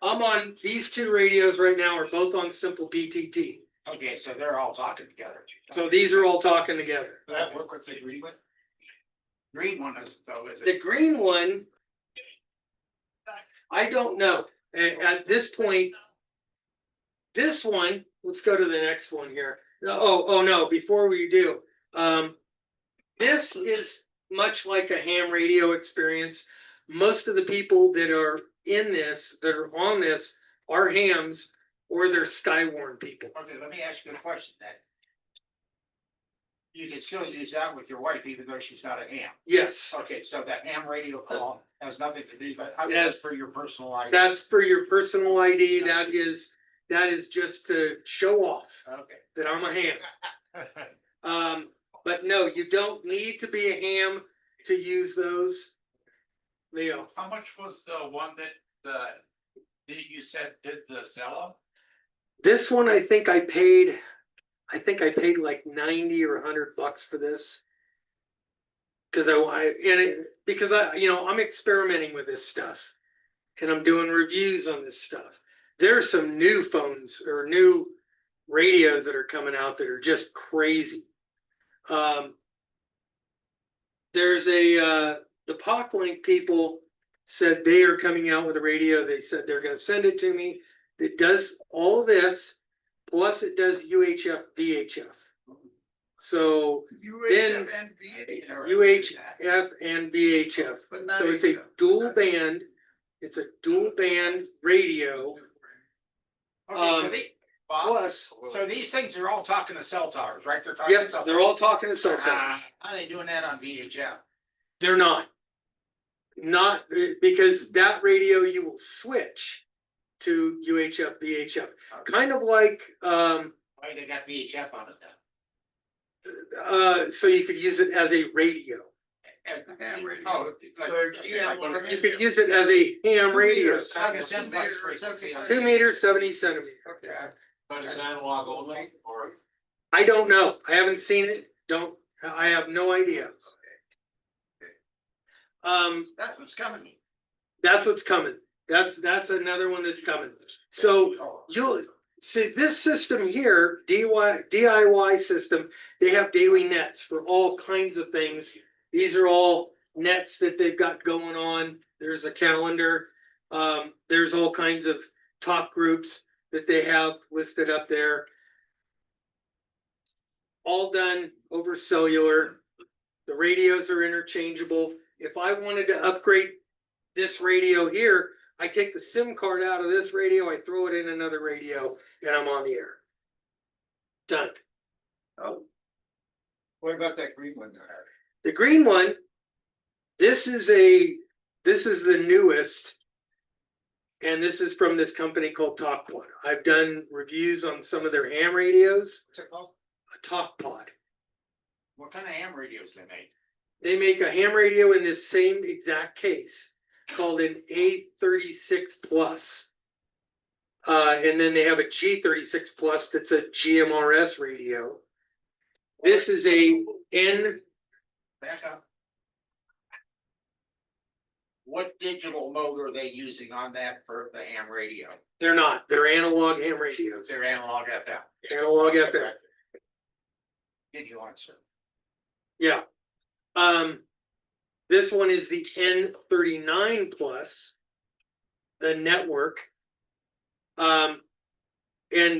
I'm on, these two radios right now are both on simple BTT. Okay, so they're all talking together. So these are all talking together. Does that work with the green one? Green one is though, is it? The green one, I don't know. At this point, this one, let's go to the next one here. Oh no, before we do, this is much like a ham radio experience. Most of the people that are in this, that are on this, are hams or they're Skywarn people. Okay, let me ask you a question then. You can still use that with your wife even though she's not a ham. Yes, Okay, so that ham radio call has nothing to do, but I mean, Yes. that's for your personal life. that's for your personal ID. That is just to show off Okay. that I'm a ham. But no, you don't need to be a ham to use those. Leo, How much was the one that you said did the sell? this one, I think I paid like 90 or $100 for this. Cause because I'm experimenting with this stuff and I'm doing reviews on this stuff. There's some new phones or new radios that are coming out that are just crazy. There's the POCLink people said they are coming out with a radio. They said they're gonna send it to me. It does all this, plus it does UHF, VHF. So Then- UHF and VHF. UHF and VHF. But not So it's a HF. dual band, it's a dual band radio. Okay, so Um, the- Plus, so these things are all talking to cell towers, right? They're talking to yep, cell they're towers. all talking to cell towers. How are they doing that on VHF? They're not. Not because that radio you will switch to UHF, VHF. Kind of like, Why they got VHF on it then? so you could use it as a radio. Ham radio. Oh, like- You could use it as a ham radio. Like a 7x frequency. 2 meters, 70 centimeters. Okay. But it's analog only, or? I don't know. I haven't seen it. I have no idea. That's what's coming. That's what's coming. That's another one that's coming. So you'll see this system here, DIY system, they have daily nets for all kinds of things. These are all nets that they've got going on. There's a calendar. There's all kinds of talk groups that they have listed up there. All done over cellular. The radios are interchangeable. If I wanted to upgrade this radio here, I take the SIM card out of this radio, I throw it in another radio, and I'm on the air. Done. Oh. What about that green one there? The green one, this is the newest. And this is from this company called TalkPod. I've done reviews on some of their ham radios. What's it called? A TalkPod. What kind of ham radios they make? They make a ham radio in this same exact case called an A36 Plus. And then they have a G36 Plus that's a GMRS radio. This is a N. Back up. What digital mode are they using on that for the ham radio? They're not. They're analog ham radios. They're analog FM. Analog FM. Did you answer? Yeah. This one is the N39 Plus, the network. And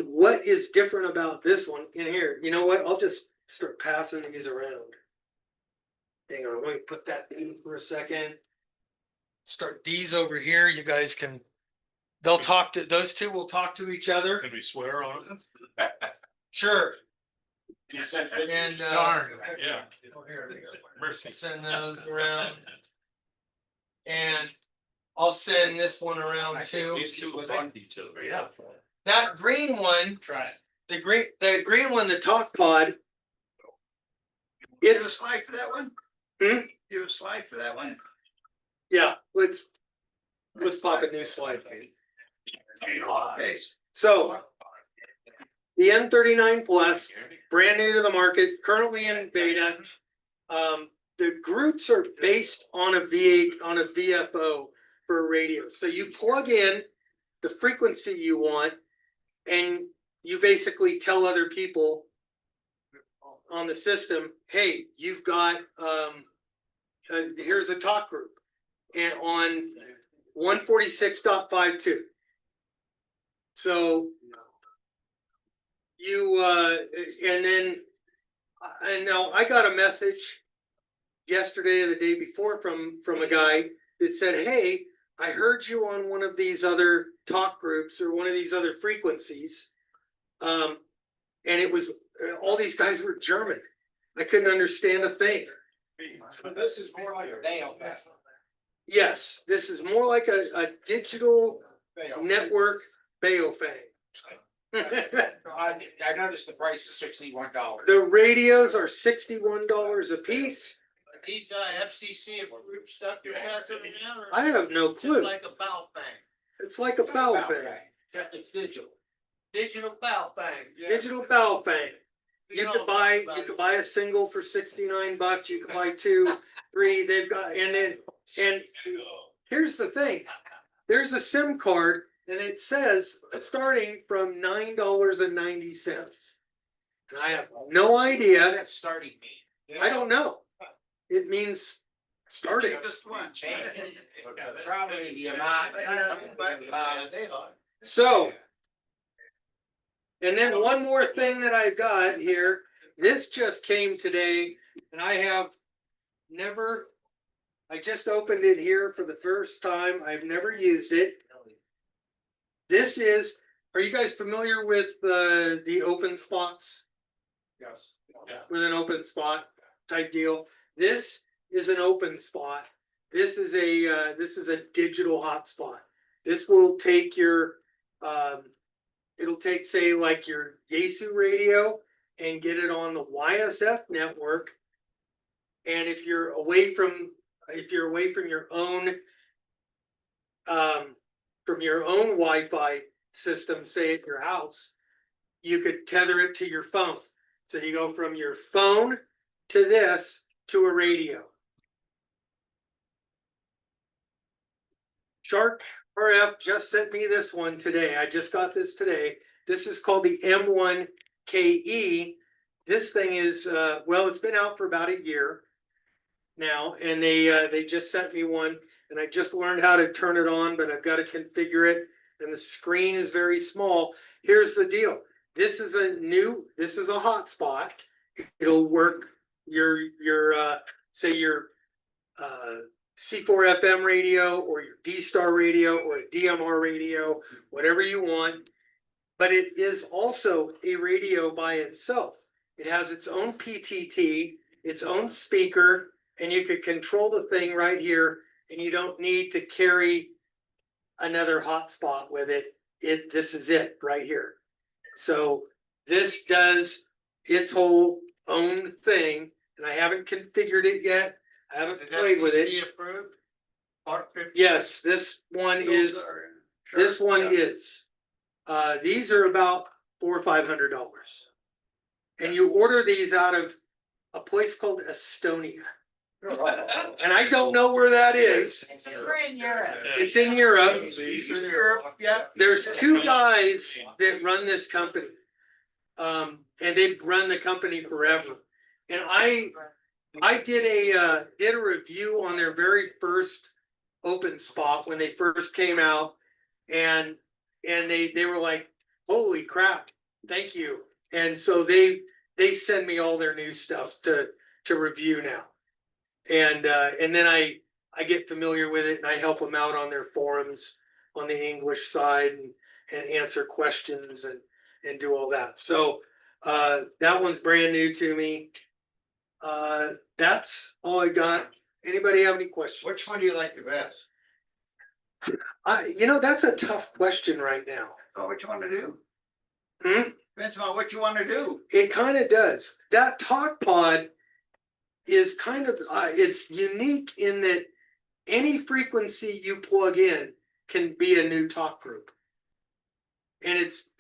what is different about this one in here? You know what? I'll just start passing these around. Hang on, let me put that in for a second. Start these over here. You guys can, those two will talk to each other. Can we swear on it? Sure. And, And, Darn, yeah. Mercy. Send those around. And I'll send this one around too. These two look like each other, yeah. That green one, Try it. the green one, the talk pod. You have a It's, slide for that one? Hmm? You have a slide for that one? Yeah, let's pop a new slide. Okay, So the M39 Plus, brand new to the market, currently in beta. The groups are based on a V8, on a VFO for a radio. So you plug in the frequency you want and you basically tell other people on the system, hey, you've got, here's a talk group and on 146.52. So you, and then, and now I got a message yesterday or the day before from a guy that said, hey, I heard you on one of these other talk groups or one of these other frequencies. And it was, all these guys were German. I couldn't understand a thing. So this is more like a nail fest. Yes, this is more like a digital network Baofeng. I noticed the price is $61. The radios are $61 a piece. These FCC approved stuff you're passing around? I have no clue. Like a bow thing, It's like a Baofeng, except it's digital. Digital bow thing. digital Baofeng. You could buy a single for $69. You could buy 2, 3. They've got, and here's the thing. There's a SIM card and it says starting from $9.90. And I have no What does idea. that starting mean? I don't know. It means starting. Probably the amount. So, and then one more thing that I've got here, this just came today and I have never, I just opened it here for the first time. I've never used it. This is, are you guys familiar with the open spots? Yes. With an open spot type deal. This is an open spot. This is a digital hotspot. This will take your, it'll take, say, like your Yaesu radio and get it on the YSF network. And if you're away from your own, Wi-Fi system, say at your house, you could tether it to your phone. So you go from your phone to this to a radio. Shark RF just sent me this one today. I just got this today. This is called the M1KE. This thing is, well, it's been out for about a year now, and they just sent me one, and I just learned how to turn it on, but I've got to configure it, and the screen is very small. Here's the deal. This is a hotspot. It'll work your say your C4 FM radio or your D-Star radio or a DMR radio, whatever you want. But it is also a radio by itself. It has its own PTT, its own speaker, and you could control the thing right here, and you don't need to carry another hotspot with it. This is it right here. So this does its whole own thing, and I haven't configured it yet. I haven't played with it. Approved? Part 50. Yes, this one is. This one is. These are about $400 or $500, and you order these out of a place called Estonia, and I don't know where that is. It's in Europe. It's in Europe. Eastern Europe, yeah. There's 2 guys that run this company. And they've run the company forever. And I did a review on their very first open spot when they first came out, and they were like, holy crap, thank you. And so they send me all their new stuff to review now. And then I get familiar with it and I help them out on their forums on the English side and answer questions and do all that. So that one's brand new to me. That's all I got. Anybody have any questions? Which one do you like the best? That's a tough question right now. Oh, what you want to do? Hmm? Depends on what you want to do. It kind of does. That talk pod is kind of, it's unique in that any frequency you plug in can be a new talk group. And it's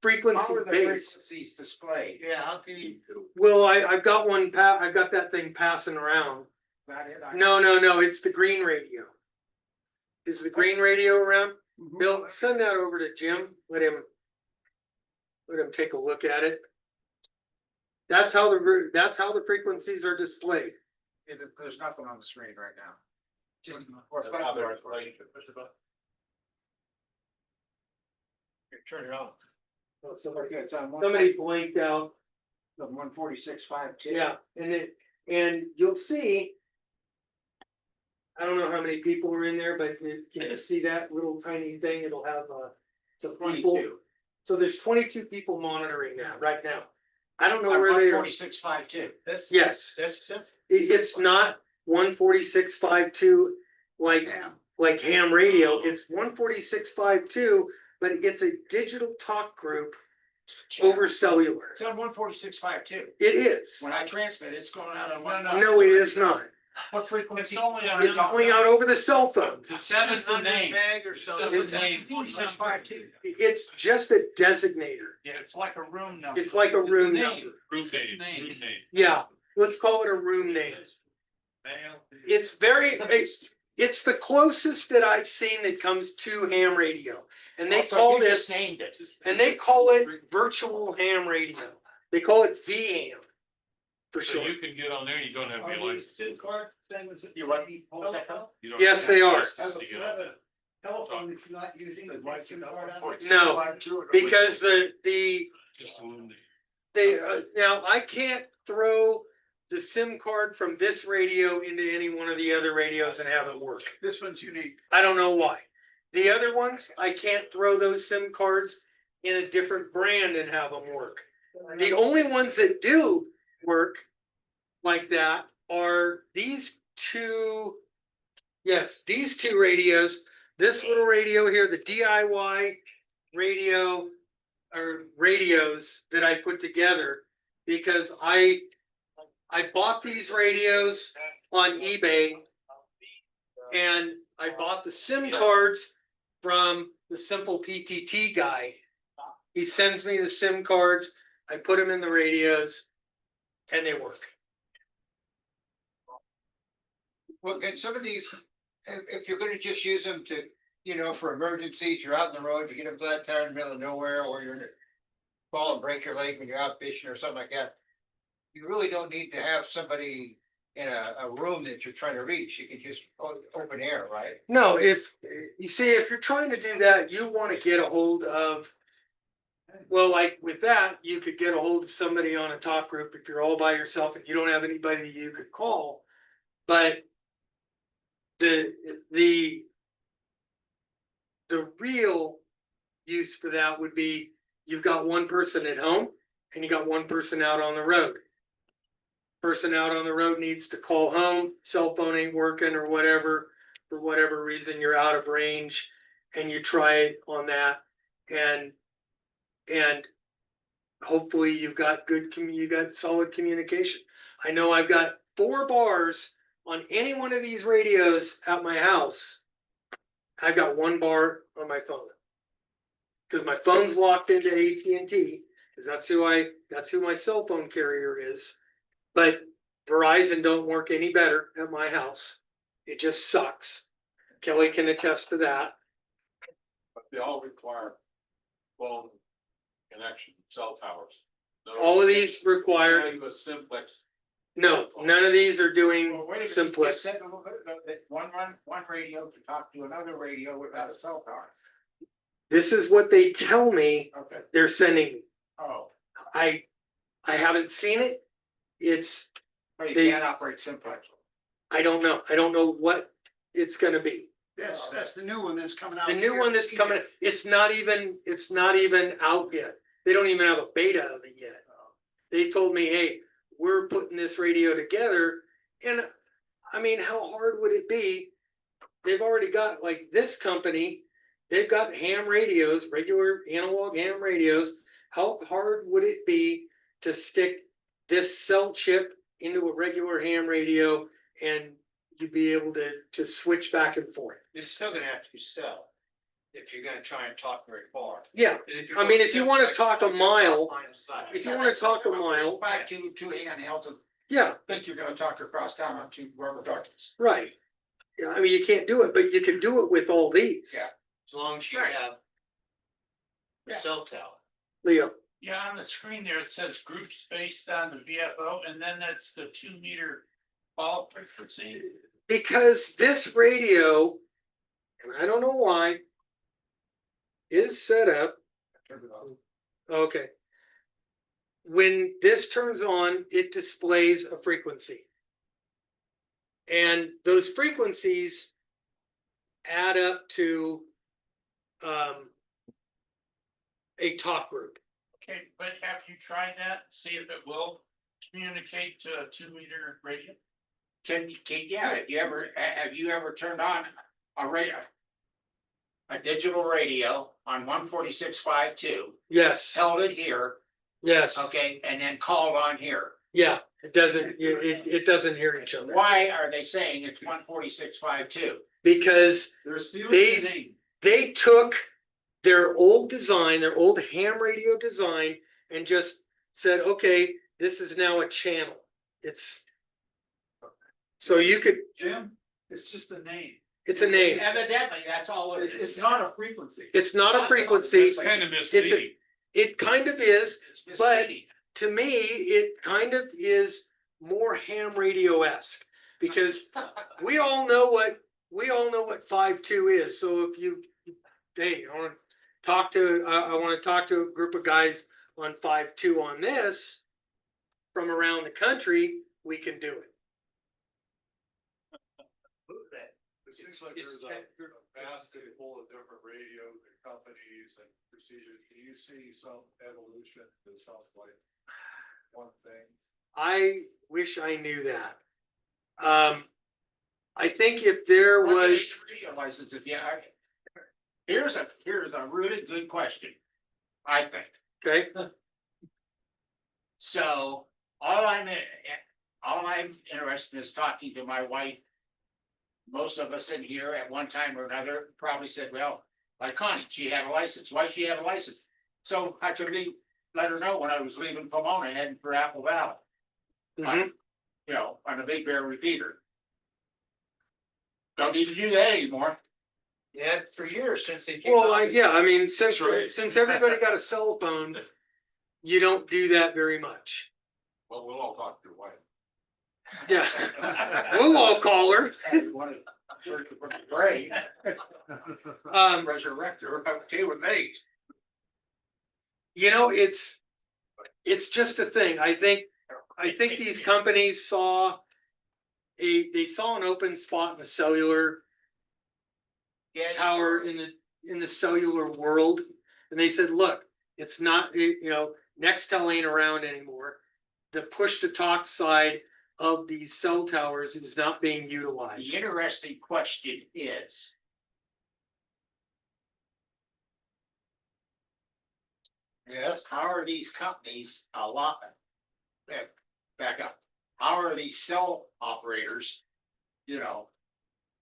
frequency based. frequencies displayed? Yeah, how can you? Well, I've got one, I've got that thing passing around. That it? No, it's the green radio. Is the green radio around? Mhm. Bill, send that over to Jim, let him take a look at it. That's how the frequencies are displayed. There's nothing on the screen right now. Just. Turn it on. Somebody blanked out. The 146.52. Yeah, and you'll see. I don't know how many people are in there, but can you see that little tiny thing? It'll have some people. 22. So there's 22 people monitoring that right now. I don't know where they are. 146.52. This. Yes, This. it's not 146.52 like Yeah. ham radio. It's 146.52, but it's a digital talk group over cellular. It's on 146.52. It is. When I transmit, it's going out on one. No, it is not. What frequency? It's only on. It's going out over the cell phones. That's the 700 name. meg or That's something. the name. 146.52. It's just a designator. Yeah, it's like a room number. It's like a room It's the number. name. Room It's the name, name. room name. Yeah, let's call it a room name. It's it's the closest that I've seen that comes to ham radio. And they Also, call you this, just named it. and they call it virtual ham radio. They call it VHAM for So short. you can get on there, you don't have to be licensed. SIM card, same as. You what? What was that called? You don't Yes, have they to be are. licensed to get on there. Telephone that you're not using. the SIM card on it? No, because the Just a little name. they, now I can't throw the SIM card from this radio into any one of the other radios and have it work. This one's unique. I don't know why. The other ones, I can't throw those SIM cards in a different brand and have them work. The only ones that do work like that are these two. Yes, these two radios, this little radio here, the DIY radio or radios that I put together because I bought these radios on eBay and I bought the SIM cards from the Simple PTT guy. He sends me the SIM cards, I put them in the radios and they work. Well, can some of these, if you're gonna just use them to, for emergencies, you're out on the road, you get a flat tire in the middle of nowhere, or you're fall and break your leg when you're out fishing or something like that. You really don't need to have somebody in a room that you're trying to reach. You can just open air, right? No, if you're trying to do that, you want to get a hold of, well, like with that, you could get a hold of somebody on a talk group if you're all by yourself and you don't have anybody you could call. But the real use for that would be you've got one person at home and you got one person out on the road. Person out on the road needs to call home, cell phone ain't working or whatever, for whatever reason, you're out of range and you try it on that and hopefully you got solid communication. I know I've got 4 bars on any one of these radios at my house. I've got 1 bar on my phone. Because my phone's locked into AT&T, because that's who my cell phone carrier is. But Verizon don't work any better at my house. It just sucks. Kelly can attest to that. But they all require phone connection, cell towers. All of these require, A simplex. no, none of these are doing Well, wait a minute, you simplex. said a little bit ago that one radio to talk to another radio without a cell tower. This is what they tell me Okay. they're sending me. Oh, I haven't seen it. It's, but you They- can't operate simplex. I don't know. I don't know what it's gonna be. Yes, that's the new one that's coming out. The new one that's coming, it's not even out yet. They don't even have a beta of it yet. They told me, hey, we're putting this radio together. And I mean, how hard would it be? They've already got, like, this company, they've got ham radios, regular analog ham radios. How hard would it be to stick this cell chip into a regular ham radio and you'd be able to switch back and forth. It's still gonna have to sell. If you're gonna try and talk very far. Yeah, I mean, if you wanna talk a mile, if you wanna talk a mile, Back to two handhelds and yeah, think you're gonna talk across town on two rubber duckies. right. Yeah, I mean, you can't do it, but you can do it with all these. Yeah. As long as you Right. have. A Yeah. cell tower. Leo, Yeah, on the screen there, it says groups based on the VFO, and then that's the 2 meter ball frequency. because this radio, and I don't know why, is set up. Okay. When this turns on, it displays a frequency. And those frequencies add up to a talk group. Okay, but have you tried that? See if it will communicate to a 2 meter radio? Yeah, have you ever turned on a radio? A digital radio on 146.52, Yes, held it here, yes, okay, and then called on here. yeah, it doesn't hear each other. Why are they saying it's 146.52? Because They're stealing the the name. they took their old design, their old ham radio design, and just said, okay, this is now a channel. It's so you could, Jim, it's just a name. it's a name. Evidently, that's all it is. It's not a frequency. It's not a frequency. It's kind of misleading. It kind of is. It's misleading. To me, it kind of is more ham radio-esque because we all know what 5.2 is. So if you, hey, I want to talk to, I want to talk to a group of guys on 5.2 on this from around the country, we can do it. It seems like there's a basket full of different radios and companies and procedures. Do you see some evolution that sounds like one thing? I wish I knew that. I think if there was, Radio license, if you, here's a really good question, I think. okay, So, all I'm interested in is talking to my wife. Most of us in here at one time or another probably said, well, like Connie, she had a license. Why she have a license? So I could let her know when I was leaving Pomona heading for Apple Valley. mhm. You know, on a Big Bear repeater. Don't need to do that anymore. Yeah, for years since they came Well, out. yeah, I mean, since Right. everybody got a cell phone, you don't do that very much. Well, we'll all talk to your wife. Yeah, we'll all call her. Great. Resurrect her, okay with me. You know, it's just a thing. I think these companies saw they saw an open spot in the cellular tower in the cellular world, and they said, look, it's not, Nextel ain't around anymore. The push to talk side of these cell towers is not being utilized. The interesting question is. Yes, how are these companies back up, how are these cell operators,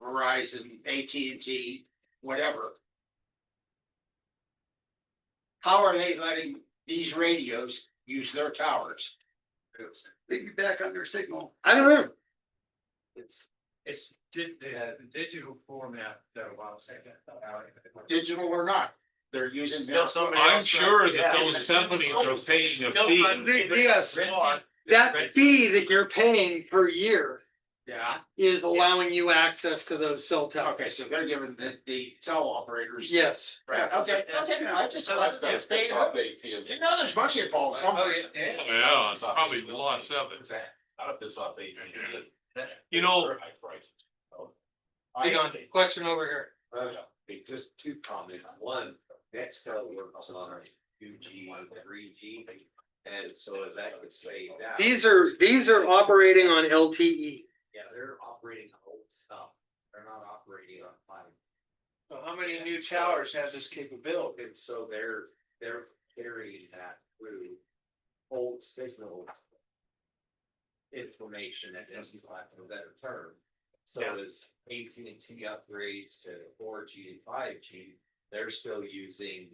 Verizon, AT&T, whatever. How are they letting these radios use their towers? Piggyback on their signal. I don't know. It's the digital format that allows that. Digital or not, they're using. Still somebody I'm else, sure yeah. that those companies are paying a fee. Yes, that fee that you're paying per year Yeah, is allowing you access to those cell towers. okay, so they're giving the cell operators. Yes. Right, okay, I just. You know, there's money involved somewhere. Yeah, it's probably lots of it. Out of this update. You know, Hang on, question over here. Just two comments. One, Nextel works on 2G, 3G, and so as that gets faded out. These are operating on LTE. Yeah, they're operating old stuff. They're not operating on fiber. So how many new towers has this capability? And so they're carrying that through old signal information, that is, for lack of a better term. So as AT&T upgrades to 4G and 5G, they're still using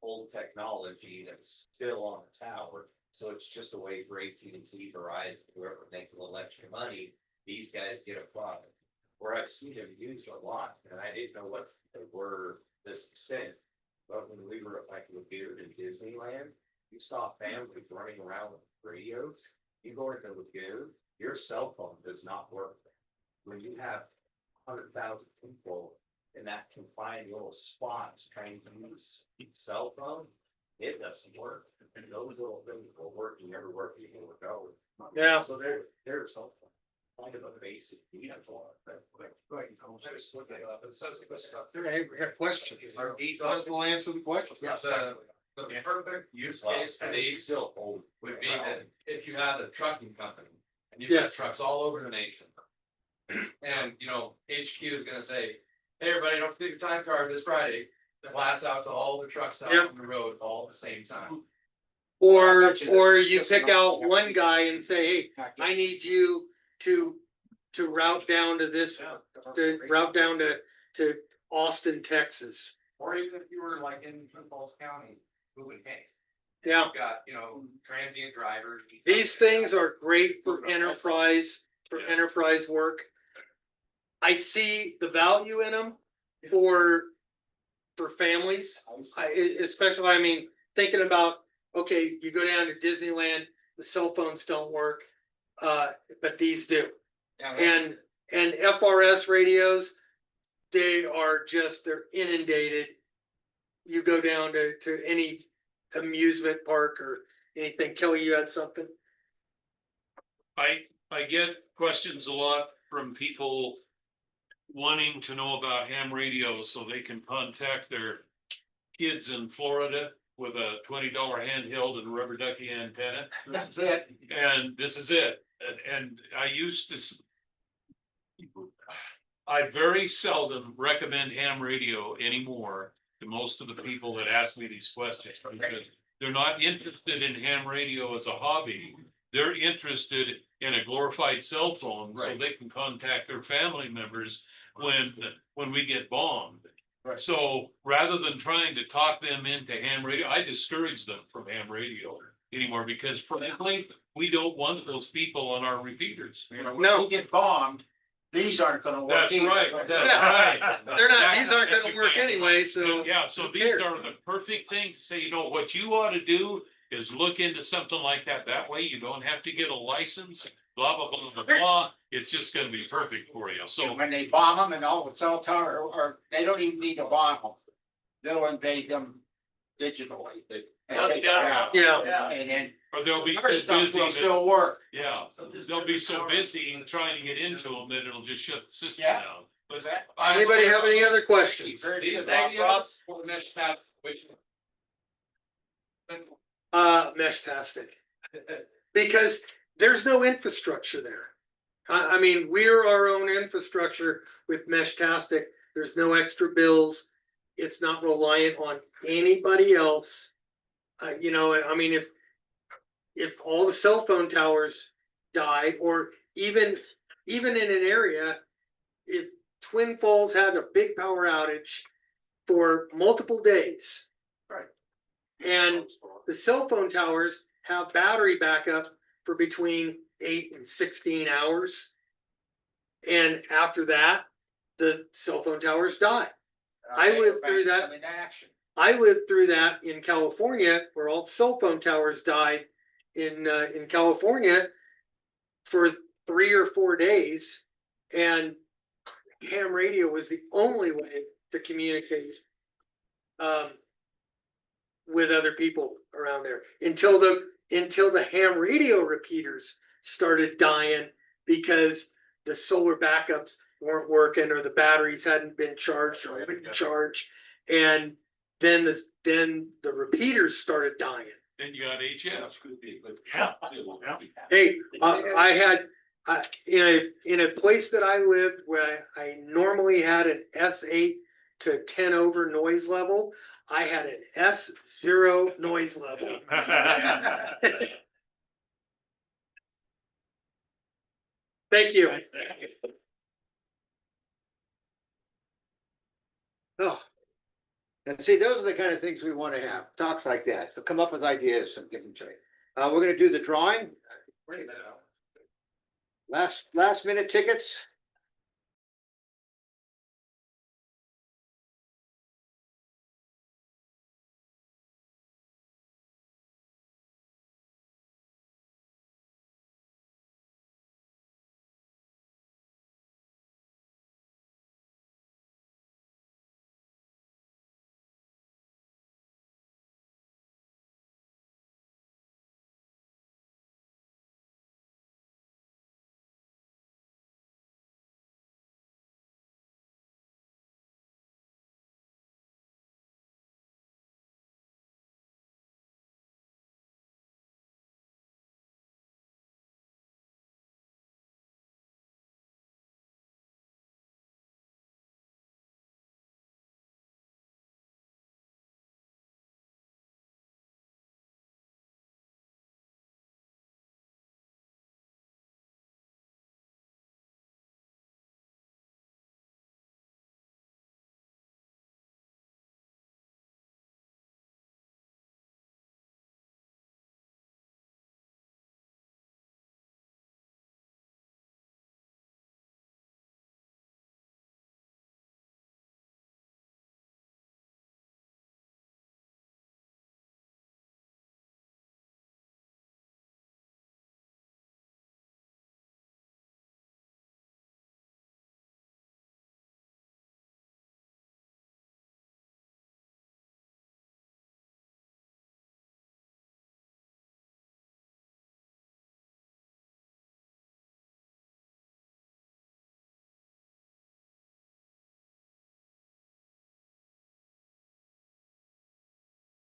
old technology that's still on the tower. So it's just a way for AT&T, Verizon, whoever making a little extra money, these guys get a product. Where I've seen them used a lot, and I didn't know what they were this extent. But when we were like Lagoon in Disneyland, you saw families running around with radios. You go into Lagoon, your cell phone does not work. When you have 100,000 people in that confined little spot trying to use cell phone, it doesn't work. And those little things will work, you never work, you will go. Yeah. So there's some kind of a basic need for it. Just look it up, it says good stuff. Hey, we got questions. We'll answer the question. Yes, The perfect use case for these still old. would be that if you had a trucking company and you've got Yes. trucks all over the nation. And, you know, HQ is gonna say, hey, everybody, don't forget your time card this Friday. Blast out to all the trucks out Yep. on the road all at the same time. Or you pick out one guy and say, hey, I need you to route down to this, to route down to Austin, Texas. Or even if you were like in Twin Falls County, who would pay? Yeah, You've got, you know, transient drivers. these things are great for enterprise work. I see the value in them for families. Especially, I mean, thinking about, okay, you go down to Disneyland, the cell phones don't work, but these do. And FRS radios, they're inundated. You go down to any amusement park or anything. Kelly, you had something? I get questions a lot from people wanting to know about ham radios so they can contact their kids in Florida with a $20 handheld and a rubber ducky antenna. This is it. And this is it. And I very seldom recommend ham radio anymore to most of the people that ask me these questions, because they're not interested in ham radio as a hobby. They're interested in a glorified cell phone so they can contact their family members when we get bombed. Right. So rather than trying to talk them into ham radio, I discourage them from ham radio anymore, because frankly, we don't want those people on our repeaters. You know, No. We get bombed, these aren't gonna work. That's either. right, that's right. They're not, these aren't That's gonna work exactly anyway, so. Yeah, so who these cares? are the perfect things to say, you know, what you ought to do is look into something like that. That way you don't have to get a license, blah, blah, blah, blah, blah. It's just gonna be perfect for you. So When they bomb them and all the cell tower, or they don't even need to bomb them. They'll invade them digitally. Yeah. And then or they'll be so our stuff busy will that, still work. yeah, they'll be so busy trying to get into them that it'll just shut the system Yeah. down. Was that? Anybody have any other questions? Radios or the mesh path, which. Meshtastic. Because there's no infrastructure there. I mean, we're our own infrastructure with Meshtastic. There's no extra bills. It's not reliant on anybody else. You know, I mean, if all the cell phone towers die, or even in an area, if Twin Falls had a big power outage for multiple days. Right. And the cell phone towers have battery backup for between 8 and 16 hours. And after that, the cell phone towers die. I lived through that. In action. I lived through that in California, where all the cell phone towers died in California for 3 or 4 days. And ham radio was the only way to communicate with other people around there until the ham radio repeaters started dying because the solar backups weren't working, or the batteries hadn't been charged or wouldn't charge. And then the repeaters started dying. Then you got HF. Hey, I had in a place that I lived where I normally had an S8 to 10 over noise level, I had an S0 noise level. Thank you. And see, those are the kind of things we want to have, talks like that, so come up with ideas and give them to me. We're gonna do the drawing, Wait a minute. last minute tickets.